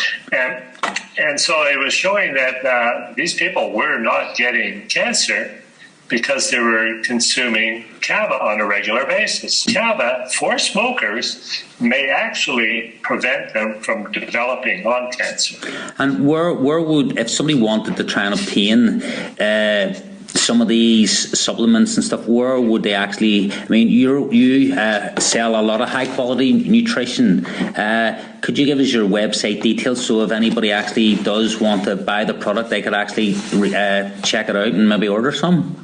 And so it was showing that these people were not getting cancer because they were consuming kava on a regular basis. Kava, for smokers, may actually prevent them from developing lung cancer. And where would, if somebody wanted to try and obtain some of these supplements and stuff, where would they actually, I mean, you sell a lot of high quality nutrition. Could you give us your website details so if anybody actually does want to buy the product, they could actually check it out and maybe order some?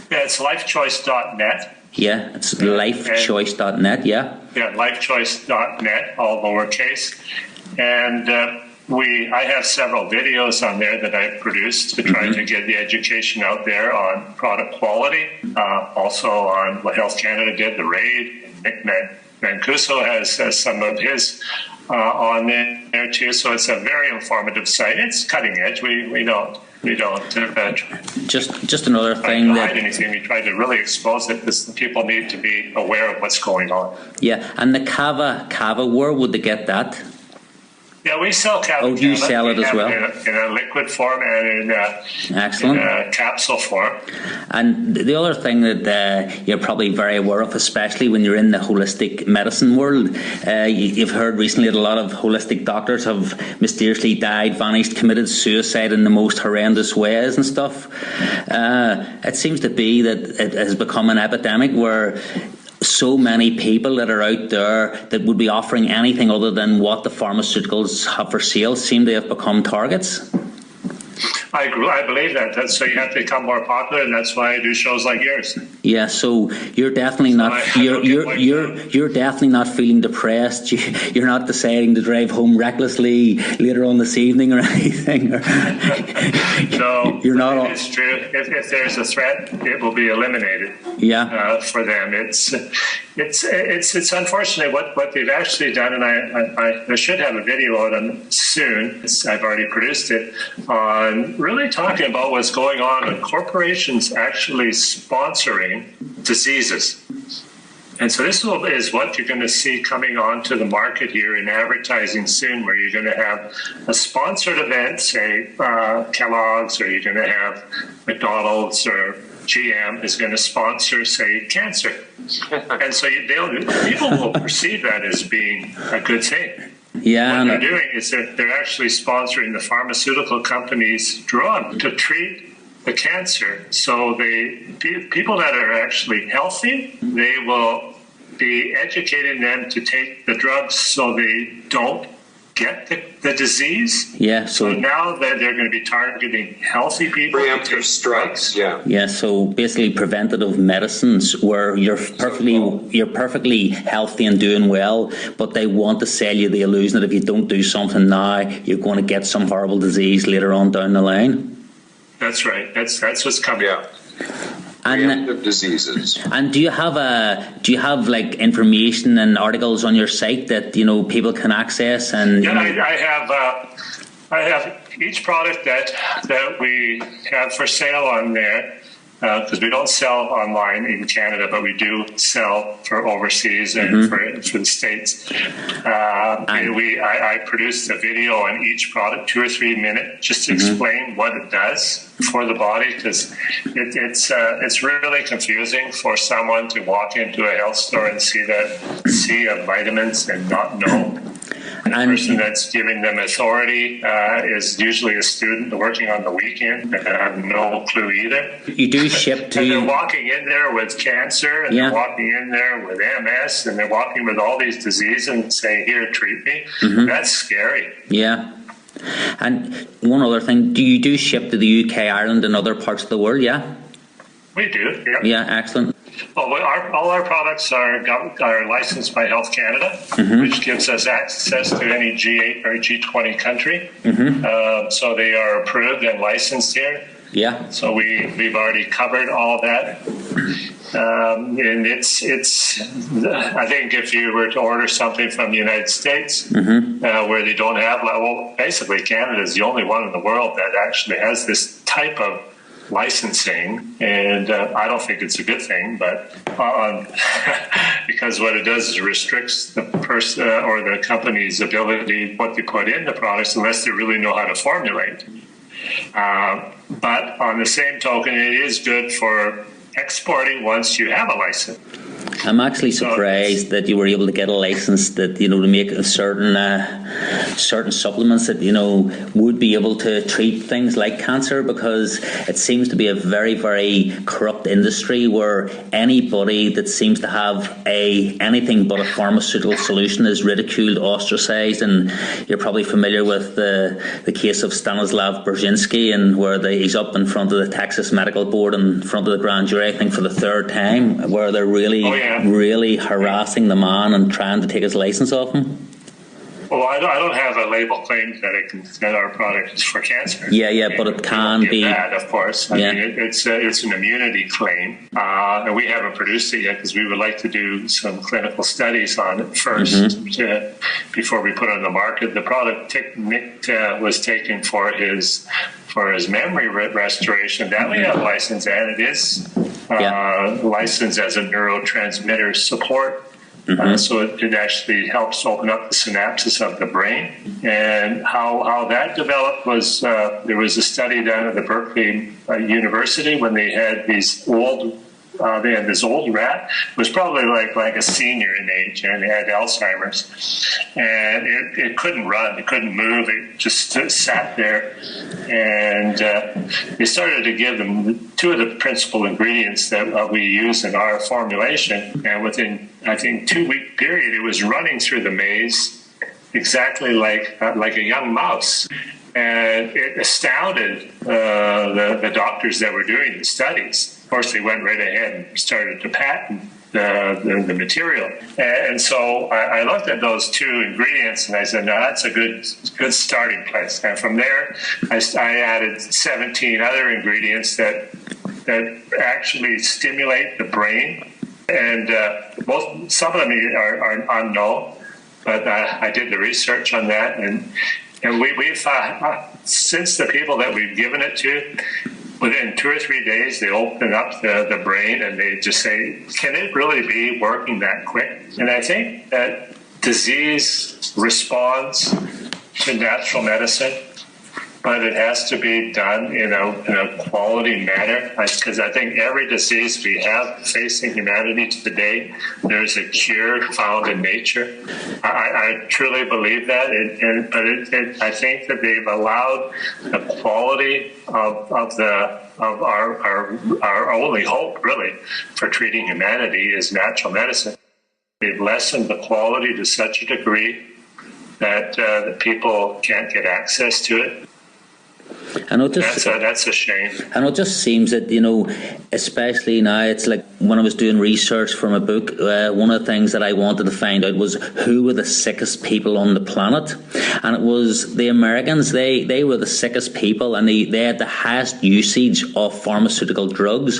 Yeah, it's lifechoice.net. Yeah, it's lifechoice.net, yeah. Yeah, lifechoice.net, all lowercase. And I have several videos on there that I've produced to try to get the education out there on product quality. Also on what Health Canada did, the RAID. Nick Mancuso has some of his on there too. So it's a very informative site. It's cutting edge. We don't just another thing that hide anything. We try to really expose it because people need to be aware of what's going on. Yeah, and the kava, where would they get that? Yeah, we sell kava. Oh, you sell it as well? In a liquid form and in a capsule form. And the other thing that you're probably very aware of, especially when you're in the holistic medicine world, you've heard recently that a lot of holistic doctors have mysteriously died, vanished, committed suicide in the most horrendous ways and stuff. It seems to be that it has become an epidemic where so many people that are out there that would be offering anything other than what the pharmaceuticals have for sale seem to have become targets. I believe that. So you have to become more popular, and that's why I do shows like yours. Yeah, so you're definitely not you're definitely not feeling depressed. You're not deciding to drive home recklessly later on this evening or anything. No, you're not. It's true. If there's a threat, it will be eliminated. Yeah. For them, it's unfortunate what they've actually done, and I should have a video on them soon. I've already produced it on really talking about what's going on with corporations actually sponsoring diseases. And so this is what you're going to see coming onto the market here in advertising soon, where you're going to have a sponsored event, say Kellogg's, or you're going to have McDonald's or GM is going to sponsor, say, cancer. And so people will perceive that as being a good thing. Yeah, what they're doing is they're actually sponsoring the pharmaceutical company's drug to treat the cancer. So people that are actually healthy, they will be educating them to take the drugs so they don't get the disease. Yeah. So now that they're going to be targeting healthy people. Preemptive strikes. Yeah. Yeah. So basically, preventative medicines where you're perfectly healthy and doing well, but they want to sell you the illusion that if you don't do something now, you're going to get some horrible disease later on down the line. That's right. That's what's coming. Yeah. And diseases. And do you have like information and articles on your site that people can access? And yeah, I have each product that we have for sale on there, because we don't sell online in Canada, but we do sell for overseas and for the States. I produced a video on each product, 2 or 3 minutes, just to explain what it does for the body, because it's really confusing for someone to walk into a health store and see that sea of vitamins and not know. And the person that's giving them authority is usually a student working on the weekend and have no clue either. You do ship to... And they're walking in there with cancer, and they're walking in there with MS, and they're walking with all these diseases and saying, here, treat me. That's scary. Yeah. And one other thing, do you do ship to the UK, Ireland, and other parts of the world, yeah? We do, yeah. Yeah, excellent. Well, all our products are licensed by Health Canada, which gives us access to any G8 or G20 country. So they are approved and licensed here. Yeah. So we've already covered all that. And it's. I think if you were to order something from the United States, where they don't have, well, basically Canada is the only one in the world that actually has this type of licensing, and I don't think it's a good thing, but because what it does is restricts the person or the company's ability what they put in the products unless they really know how to formulate. But on the same token, it is good for exporting once you have a license. I'm actually surprised that you were able to get a license that, to make certain supplements that, would be able to treat things like cancer, because it seems to be a very, very corrupt industry where anybody that seems to have anything but a pharmaceutical solution is ridiculed, ostracized, and you're probably familiar with the case of Stanislav Brzezinski, and where he's up in front of the Texas Medical Board in front of the grand jury, I think for the third time, where they're really harassing the man and trying to take his license off him. Well, I don't have a label claim that our product is for cancer. Yeah, but it can be. That, of course. I mean, it's an immunity claim, and we haven't produced it yet because we would like to do some clinical studies on it first before we put it on the market. The product Nick was taken for his memory restoration. That we have licensed, and it is licensed as a neurotransmitter support. So it actually helps open up the synapses of the brain. And how that developed was there was a study done at the Berkeley University when they had these they had this old rat. It was probably like a senior in age, and it had Alzheimer's. And it couldn't run, it couldn't move, it just sat there. And they started to give them two of the principal ingredients that we use in our formulation. And within, I think, 2-week period, it was running through the maze exactly like a young mouse. And it astounded the doctors that were doing the studies. Of course, they went right ahead and started to patent the material. And so I looked at those two ingredients and I said, no, that's a good starting place. And from there, I added 17 other ingredients that actually stimulate the brain. And some of them are unknown, but I did the research on that. And we've since the people that we've given it to, within 2 or 3 days, they open up the brain and they just say, can it really be working that quick? And I think that disease responds to natural medicine, but it has to be done in a quality manner, because I think every disease we have facing humanity today, there's a cure found in nature. I truly believe that, but I think that they've allowed the quality of our only hope, really, for treating humanity is natural medicine. They've lessened the quality to such a degree that the people can't get access to it. And that's a shame. And it just seems that, especially now, it's like when I was doing research for my book, one of the things that I wanted to find out was who were the sickest people on the planet. And it was the Americans. They were the sickest people, and they had the highest usage of pharmaceutical drugs.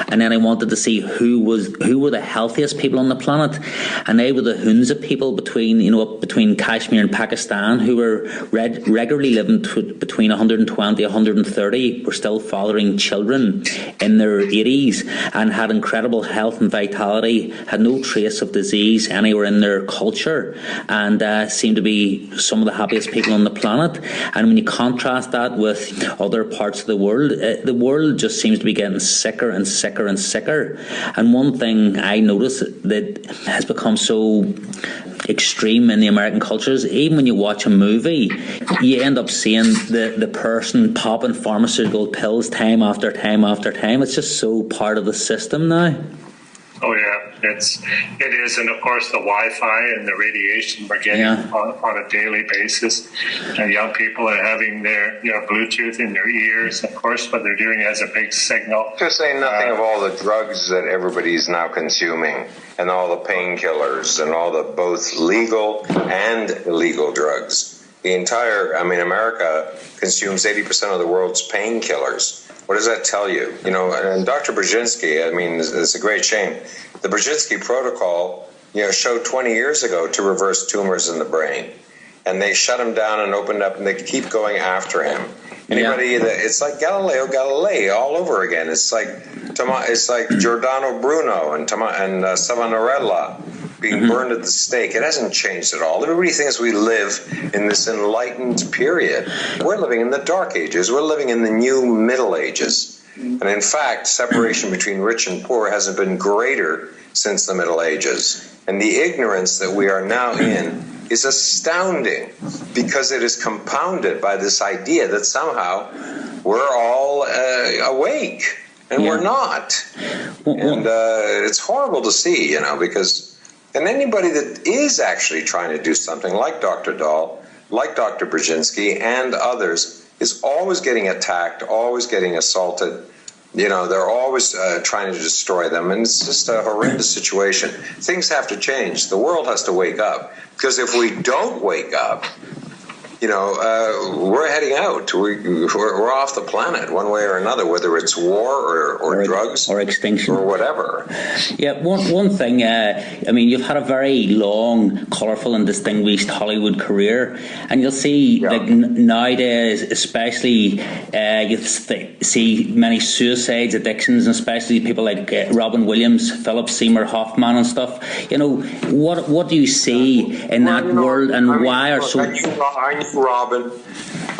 And then I wanted to see who were the healthiest people on the planet. And they were the Hunza people between Kashmir and Pakistan, who were regularly living between 120 130, were still fathering children in their 80s and had incredible health and vitality, had no trace of disease anywhere in their culture, and seemed to be some of the happiest people on the planet. And when you contrast that with other parts of the world just seems to be getting sicker and sicker and sicker. And one thing I noticed that has become so extreme in the American cultures, even when you watch a movie, you end up seeing the person popping pharmaceutical pills time after time after time. It's just so part of the system now. Oh yeah, it is, and of course the Wi-Fi and the radiation we're getting on a daily basis. And young people are having their Bluetooth in their ears. Of course, what they're doing has a big signal. To say nothing of all the drugs that everybody's now consuming, and all the painkillers, and all the both legal and illegal drugs. America consumes 80% of the world's painkillers. What does that tell you? You know, and Dr. Brzezinski, I mean, it's a great shame. The Brzezinski protocol, you know, showed 20 years ago to reverse tumors in the brain. And they shut him down and opened up, and they keep going after him. Anybody that, it's like Galileo Galilei all over again. It's like Giordano Bruno and Savonarola being burned at the stake. It hasn't changed at all. Everybody thinks we live in this enlightened period. We're living in the Dark Ages. We're living in the new Middle Ages. And in fact, separation between rich and poor hasn't been greater since the Middle Ages. And the ignorance that we are now in is astounding, because it is compounded by this idea that somehow we're all awake, and we're not. And it's horrible to see, you know, because... And anybody that is actually trying to do something, like Dr. Dahl, like Dr. Brzezinski, and others, is always getting attacked, always getting assaulted. You know, they're always trying to destroy them, and it's just a horrendous situation. Things have to change. The world has to wake up, because if we don't wake up, you know, we're heading out. We're off the planet one way or another, whether it's war or drugs or extinction or whatever. Yeah, one thing. I mean, you've had a very long, colourful, and distinguished Hollywood career, and you'll see like nowadays, especially, you see many suicides, addictions, and especially people like Robin Williams, Philip Seymour Hoffman, and stuff. You know, what do you see in that world, and why are so? I knew Robin.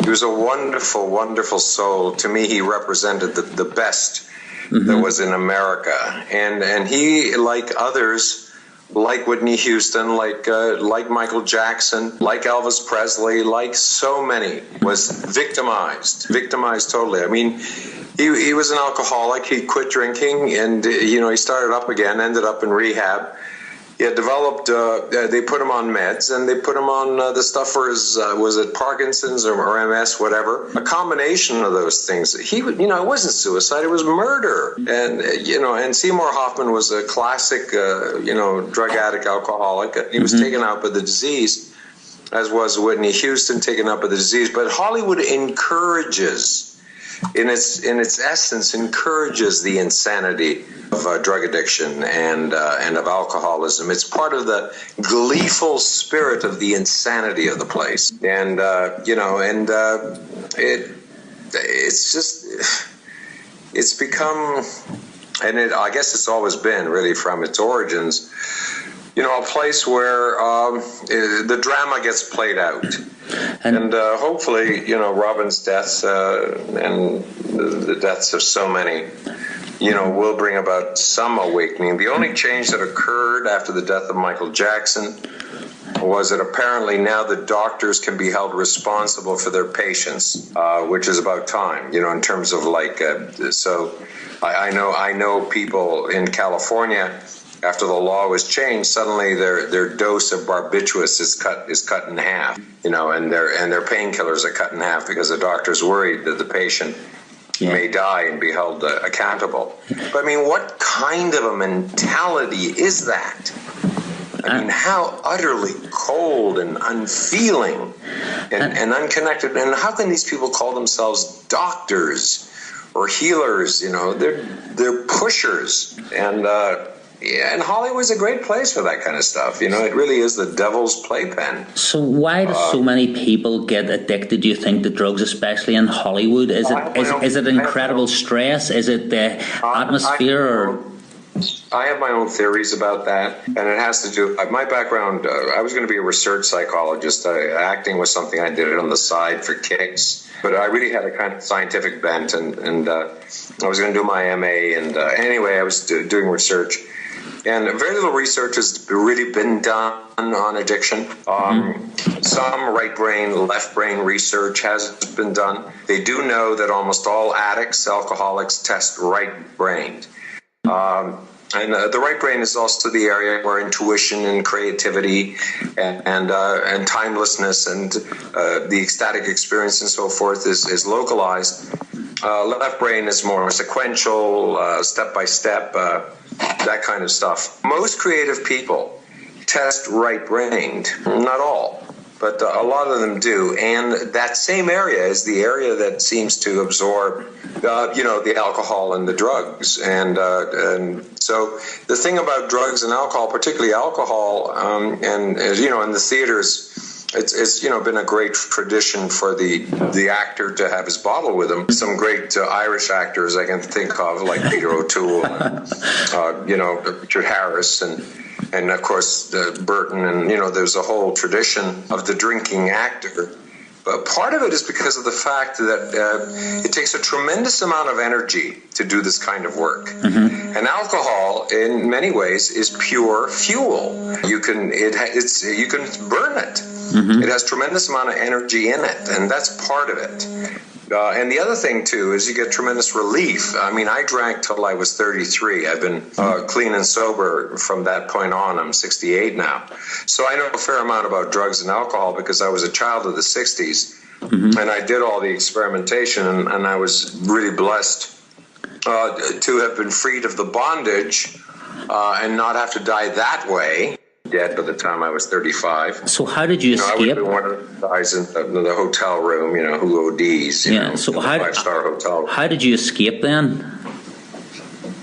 He was a wonderful, wonderful soul. To me, he represented the best that was in America. And he, like others, like Whitney Houston, like Michael Jackson, like Elvis Presley, like so many, was victimized totally. I mean, he was an alcoholic. He quit drinking, and you know, he started up again, ended up in rehab. He had developed, they put him on meds, and they put him on the stuff for his, was it Parkinson's or MS, whatever. A combination of those things. He, you know, it wasn't suicide, it was murder. And, you know, and Seymour Hoffman was a classic, you know, drug addict, alcoholic. He was taken out by the disease, as was Whitney Houston, taken up by the disease. But Hollywood encourages, in its essence, encourages the insanity of drug addiction and of alcoholism. It's part of the gleeful spirit of the insanity of the place, and you know, and it's become, and I guess it's always been really from its origins, you know, a place where the drama gets played out. And hopefully, you know, Robin's deaths and the deaths of so many, you know, will bring about some awakening. The only change that occurred after the death of Michael Jackson was that apparently now the doctors can be held responsible for their patients, which is about time, you know, in terms of like, so I know people in California, after the law was changed, suddenly their dose of barbiturates is cut in half, you know, and their painkillers are cut in half because the doctor's worried that the patient may die and be held accountable. But I mean, what kind of a mentality is that? I mean, how utterly cold and unfeeling and unconnected. And how can these people call themselves doctors or healers? You know, they're pushers. And and Hollywood's a great place for that kind of stuff. You know, it really is the devil's playpen. So why do so many people get addicted, do you think, to drugs, especially in Hollywood? Is it incredible stress? Is it the atmosphere? I have my own theories about that, and it has to do, my background, I was going to be a research psychologist. Acting was something I did on the side for kicks, but I really had a kind of scientific bent, and I was going to do my MA, and anyway, I was doing research. And very little research has really been done on addiction. Some right brain, left brain research has been done. They do know that almost all addicts, alcoholics, test right-brained. And the right brain is also the area where intuition and creativity and timelessness and the ecstatic experience and so forth is localized. Left brain is more sequential, step-by-step, that kind of stuff. Most creative people test right-brained, not all. but a lot of them do. And that same area is the area that seems to absorb, the alcohol and the drugs. And so the thing about drugs and alcohol, particularly alcohol, in the theaters, it's been a great tradition for the actor to have his bottle with him. Some great Irish actors I can think of, like Peter O'Toole, and, Richard Harris, and of course Burton, and there's a whole tradition of the drinking actor. But part of it is because of the fact that it takes a tremendous amount of energy to do this kind of work. Mm-hmm. And alcohol, in many ways, is pure fuel. You can burn it. Mm-hmm. It has tremendous amount of energy in it, and that's part of it. And the other thing, too, is you get tremendous relief. I mean, I drank till I was 33. I've been clean and sober from that point on. I'm 68 now. So I know a fair amount about drugs and alcohol because I was a child of the 60s. Mm-hmm. And I did all the experimentation, and I was really blessed to have been freed of the bondage and not have to die that way. Dead by the time I was 35. So how did you escape? I would have been one of the guys in the hotel room, who ODs, so in the 5-star hotel room. How did you escape then?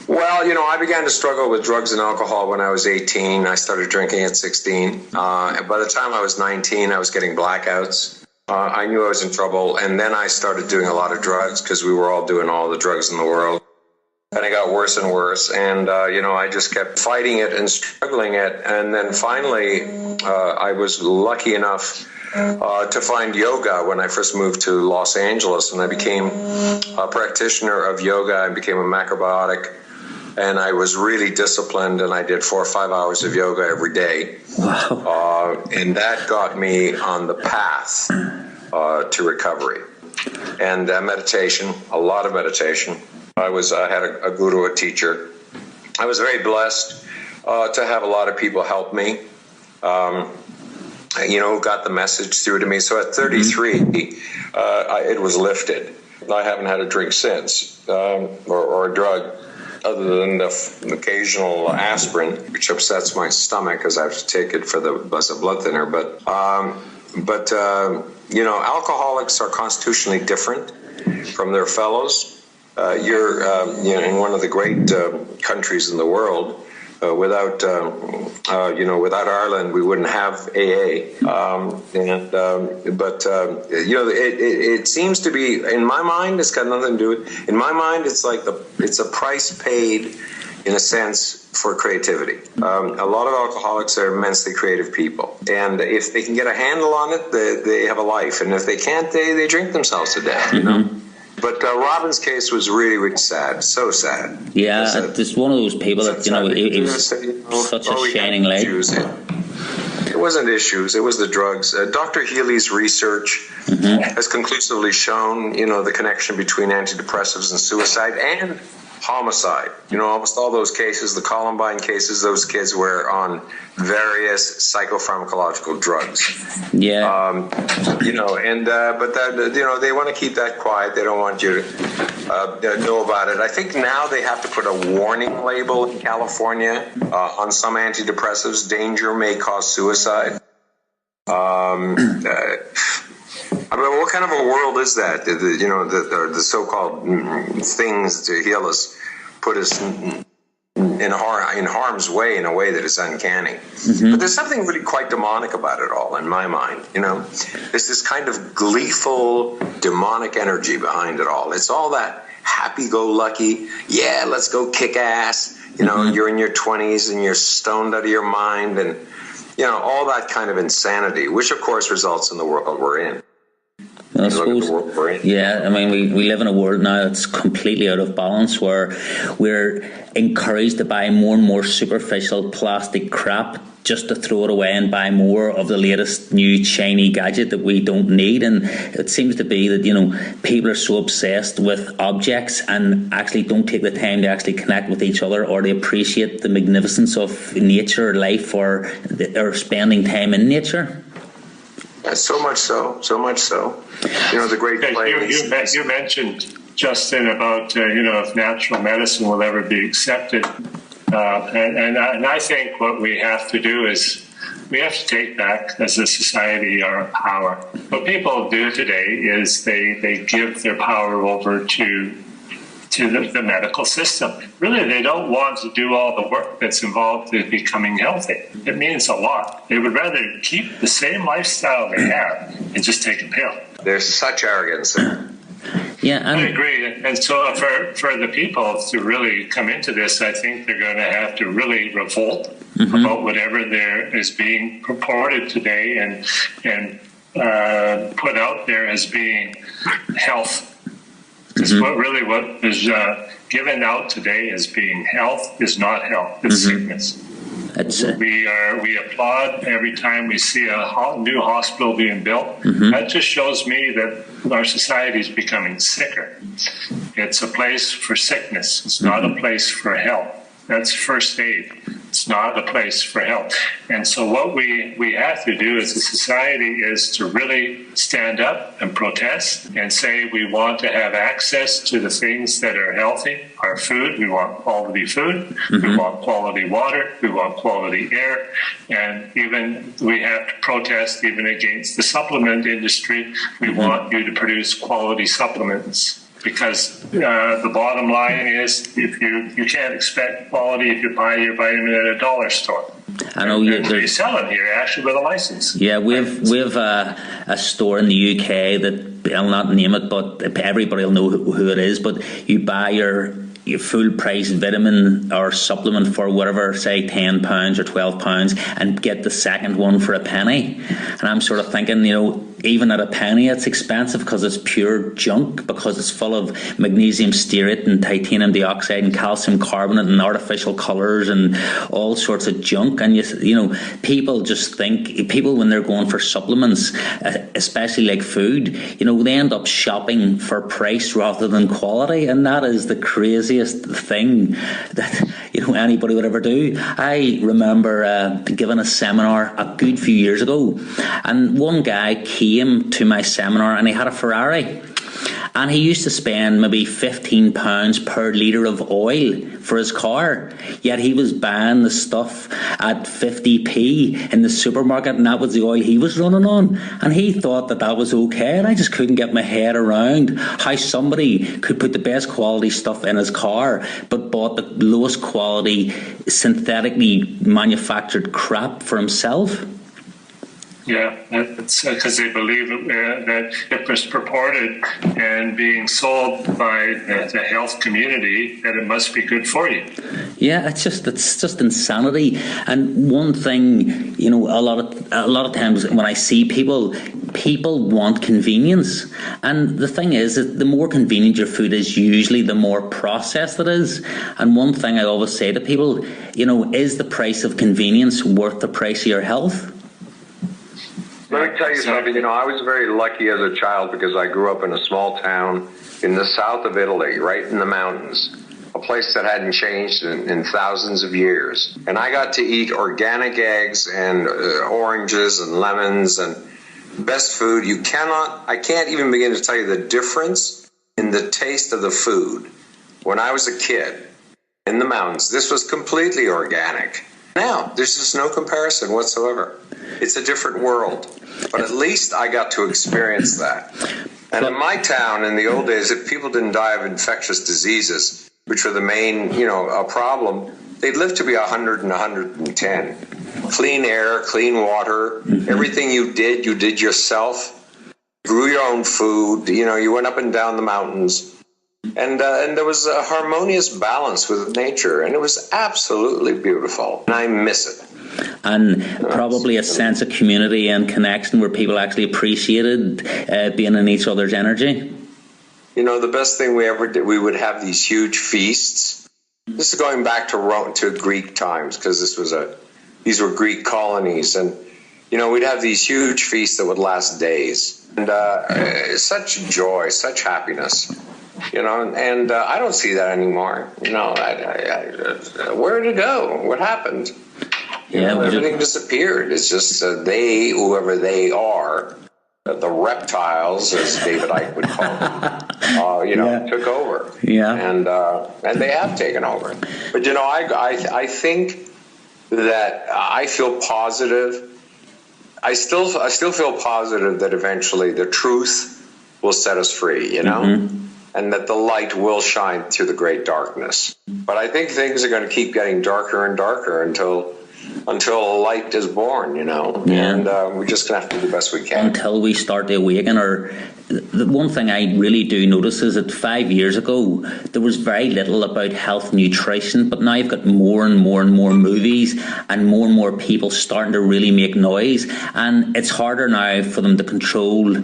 Well, I began to struggle with drugs and alcohol when I was 18. I started drinking at 16. By the time I was 19, I was getting blackouts. I knew I was in trouble, and then I started doing a lot of drugs because we were all doing all the drugs in the world. And it got worse and worse, and I just kept fighting it and struggling it, and then finally I was lucky enough to find yoga when I first moved to Los Angeles, and I became a practitioner of yoga. I became a macrobiotic, and I was really disciplined, and I did 4 or 5 hours of yoga every day. Wow. And that got me on the path to recovery. And meditation, a lot of meditation. I had a guru, a teacher. I was very blessed to have a lot of people help me, who got the message through to me. So at 33, it was lifted. I haven't had a drink since, or a drug, other than the occasional aspirin, which upsets my stomach because I have to take it as a blood thinner. But alcoholics are constitutionally different from their fellows. You're in one of the great countries in the world. Without Ireland, we wouldn't have AA. It seems to be, in my mind, it's got nothing to do with. In my mind, it's like it's a price paid, in a sense, for creativity. A lot of alcoholics are immensely creative people, and if they can get a handle on it, they have a life. And if they can't, they drink themselves to death. Mm-hmm. But Robin's case was really, really sad. So sad. Yeah, just one of those people that, it was such a shining light. It wasn't issues. It was the drugs. Dr. Healy's research has conclusively shown, the connection between antidepressives and suicide and homicide. Almost all those cases, the Columbine cases, those kids were on various psychopharmacological drugs. Yeah. They want to keep that quiet. They don't want you to know about it. I think now they have to put a warning label in California on some antidepressives. Danger may cause suicide. What kind of a world is that? The so-called things to heal us put us in harm's way in a way that is uncanny. Mm-hmm. But there's something really quite demonic about it all, in my mind. There's this kind of gleeful, demonic energy behind it all. It's all that happy-go-lucky, yeah, let's go kick ass. You're in your 20s and you're stoned out of your mind, and all that kind of insanity, which of course results in the world we're in. I suppose, yeah, we live in a world now that's completely out of balance, where we're encouraged to buy more and more superficial plastic crap just to throw it away and buy more of the latest new shiny gadget that we don't need. And it seems to be that, people are so obsessed with objects and actually don't take the time to actually connect with each other or to appreciate the magnificence of nature, life, or spending time in nature. So much so. The great plays. You mentioned, Justin, about if natural medicine will ever be accepted, and I think what we have to do is we have to take back as a society our power. What people do today is they give their power over to the medical system. Really, they don't want to do all the work that's involved in becoming healthy. It means a lot. They would rather keep the same lifestyle they have and just take a pill. There's such arrogance there. Yeah, I agree. And so for the people to really come into this, I think they're going to have to really revolt about whatever there is being purported today and put out there as being health. Because what is given out today as being health is not health, it's sickness. We applaud every time we see a new hospital being built. That just shows me that our society is becoming sicker. It's a place for sickness. It's not a place for health. That's first aid. It's not a place for health. And so what we have to do as a society is to really stand up and protest and say we want to have access to the things that are healthy, our food. We want quality food. We want quality water. We want quality air. And even we have to protest even against the supplement industry. We want you to produce quality supplements. Because the bottom line is, if you can't expect quality if you buy your vitamin at a dollar store. I know they sell it here actually with a license. Yeah, we have a store in the UK that I'll not name it, but everybody will know who it is. But you buy your full price vitamin or supplement for whatever, say £10 or £12, and get the second one for a penny. And I'm sort of thinking, even at a penny, it's expensive because it's pure junk, because it's full of magnesium stearate and titanium dioxide and calcium carbonate and artificial colours and all sorts of junk. And people just think, when they're going for supplements, especially like food, they end up shopping for price rather than quality, and that is the craziest thing that anybody would ever do. I remember giving a seminar a good few years ago, and one guy came to my seminar and he had a Ferrari, and he used to spend maybe £15 per litre of oil for his car, yet he was buying the stuff at 50p in the supermarket, and that was the oil he was running on, and he thought that was okay. And I just couldn't get my head around how somebody could put the best quality stuff in his car but bought the lowest quality synthetically manufactured crap for himself. Yeah, it's because they believe that it was purported and being sold by the health community that it must be good for you. Yeah, it's just insanity. And one thing, a lot of times when I see people want convenience, and the thing is that the more convenient your food is, usually the more processed it is. And one thing I always say to people, is the price of convenience worth the price of your health? Let me tell you something. I was very lucky as a child because I grew up in a small town in the south of Italy, right in the mountains, a place that hadn't changed in thousands of years. And I got to eat organic eggs and oranges and lemons and best food. I can't even begin to tell you the difference in the taste of the food. When I was a kid in the mountains, this was completely organic. Now, there's just no comparison whatsoever. It's a different world. But at least I got to experience that. And in my town, in the old days, if people didn't die of infectious diseases, which were the main, a problem, they'd live to be 100 and 110. Clean air, clean water, everything you did yourself. Grew your own food, you went up and down the mountains. And there was a harmonious balance with nature, and it was absolutely beautiful. And I miss it. And probably a sense of community and connection where people actually appreciated being in each other's energy. The best thing we ever did, we would have these huge feasts. This is going back to Rome, to Greek times, because these were Greek colonies, and we'd have these huge feasts that would last days, and such joy, such happiness. And I don't see that anymore. Where did it go? What happened? Everything disappeared. It's just they, whoever they are, the reptiles, as David Icke would call them, took over. Yeah, and they have taken over. But I think that I feel positive I still feel positive that eventually the truth will set us free, you know, and that the light will shine through the great darkness. But I think things are going to keep getting darker and darker until a light is born, you know, and we're just going to have to do the best we can. Until we start to awaken. Or the one thing I really do notice is that 5 years ago, there was very little about health nutrition, but now you've got more and more and more movies and more people starting to really make noise. And it's harder now for them to control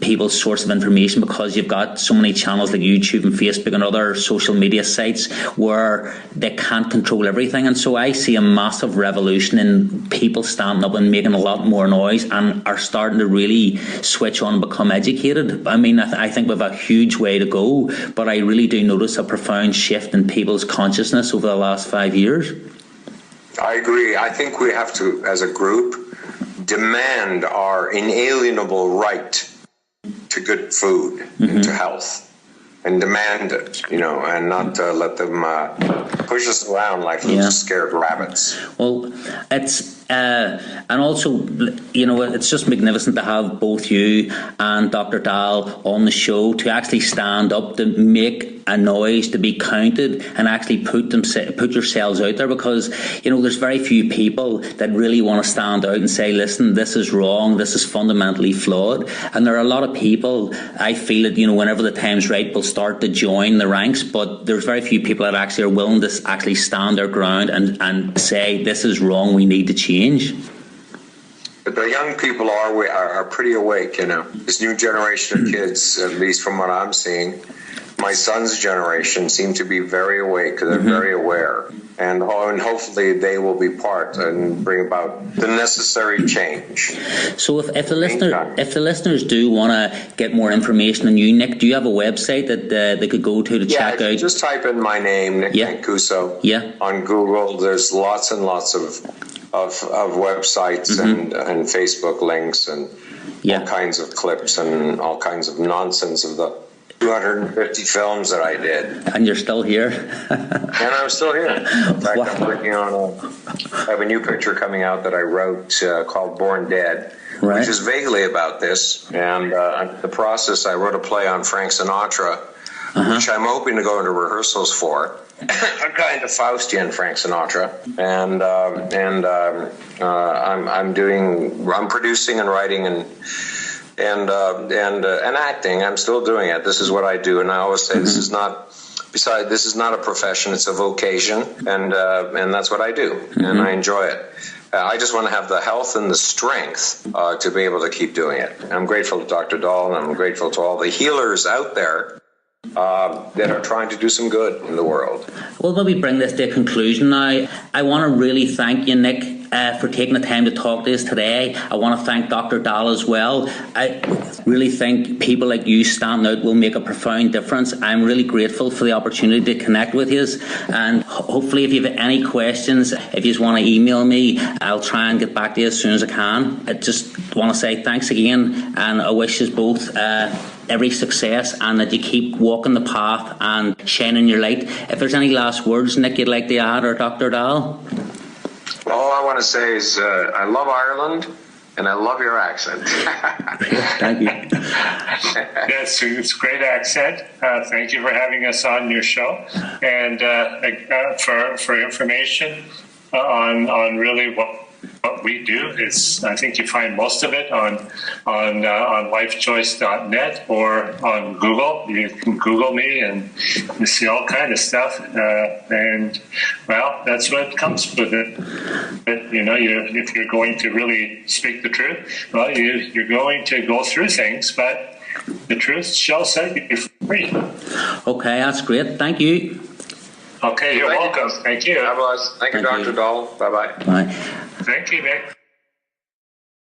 people's source of information, because you've got so many channels like YouTube and Facebook and other social media sites where they can't control everything. And so I see a massive revolution in people standing up and making a lot more noise and are starting to really switch on and become educated. I mean, I think we have a huge way to go, but I really do notice a profound shift in people's consciousness over the last 5 years. I agree. I think we have to, as a group, demand our inalienable right to good food and to health, and demand it, you know, and not let them push us around like little scared rabbits. Well, it's and also, you know, it's just magnificent to have both you and Dr. Dahl on the show to actually stand up, to make a noise, to be counted, and actually put yourselves out there, because, you know, there's very few people that really want to stand out and say, listen, this is wrong, this is fundamentally flawed. And there are a lot of people, I feel that, you know, whenever the time's right, will start to join the ranks, but there's very few people that actually are willing to actually stand their ground and say, this is wrong, we need to change. But the young people are pretty awake, you know. This new generation of kids, at least from what I'm seeing, my son's generation, seem to be very awake. They're very aware, and hopefully they will be part and bring about the necessary change. So if the listeners do want to get more information on you, Nick, do you have a website that they could go to check out? Just type in my name, Nick Mancuso, on Google. There's lots and lots of websites and Facebook links and all kinds of clips and all kinds of nonsense of the 250 films that I did. And you're still here? And I'm still here. In fact, I'm working on I have a new picture coming out that I wrote called Born Dead, which is vaguely about this. And the process, I wrote a play on Frank Sinatra, which I'm hoping to go into rehearsals for. I'm kind of Faustian Frank Sinatra, and I'm producing and writing and acting. I'm still doing it. This is what I do, and I always say this is not a profession; it's a vocation, and that's what I do, and I enjoy it. I just want to have the health and the strength to be able to keep doing it. I'm grateful to Dr. Dahl, and I'm grateful to all the healers out there that are trying to do some good in the world. Well, maybe bring this to a conclusion now. I want to really thank you, Nick, for taking the time to talk to us today. I want to thank Dr. Dahl as well. I really think people like you standing out will make a profound difference. I'm really grateful for the opportunity to connect with you, and hopefully if you have any questions, if you just want to email me, I'll try and get back to you as soon as I can. I just want to say thanks again, and I wish you both every success, and that you keep walking the path and shining your light. If there's any last words, Nick, you'd like to add, or Dr. Dahl? All I want to say is I love Ireland, and I love your accent. Thank you. Yes, it's a great accent. Thank you for having us on your show, and for information on really what we do. I think you find most of it on lifechoice.net or on Google. You can Google me and you see all kind of stuff. And well, that's what comes with it. But, you know, if you're going to really speak the truth, well, you're going to go through things, but the truth shall set you free. Okay, that's great. Thank you. Okay, you're welcome. Thank you. Thank you, Dr. Dahl. Bye-bye. Bye. Thank you, Nick.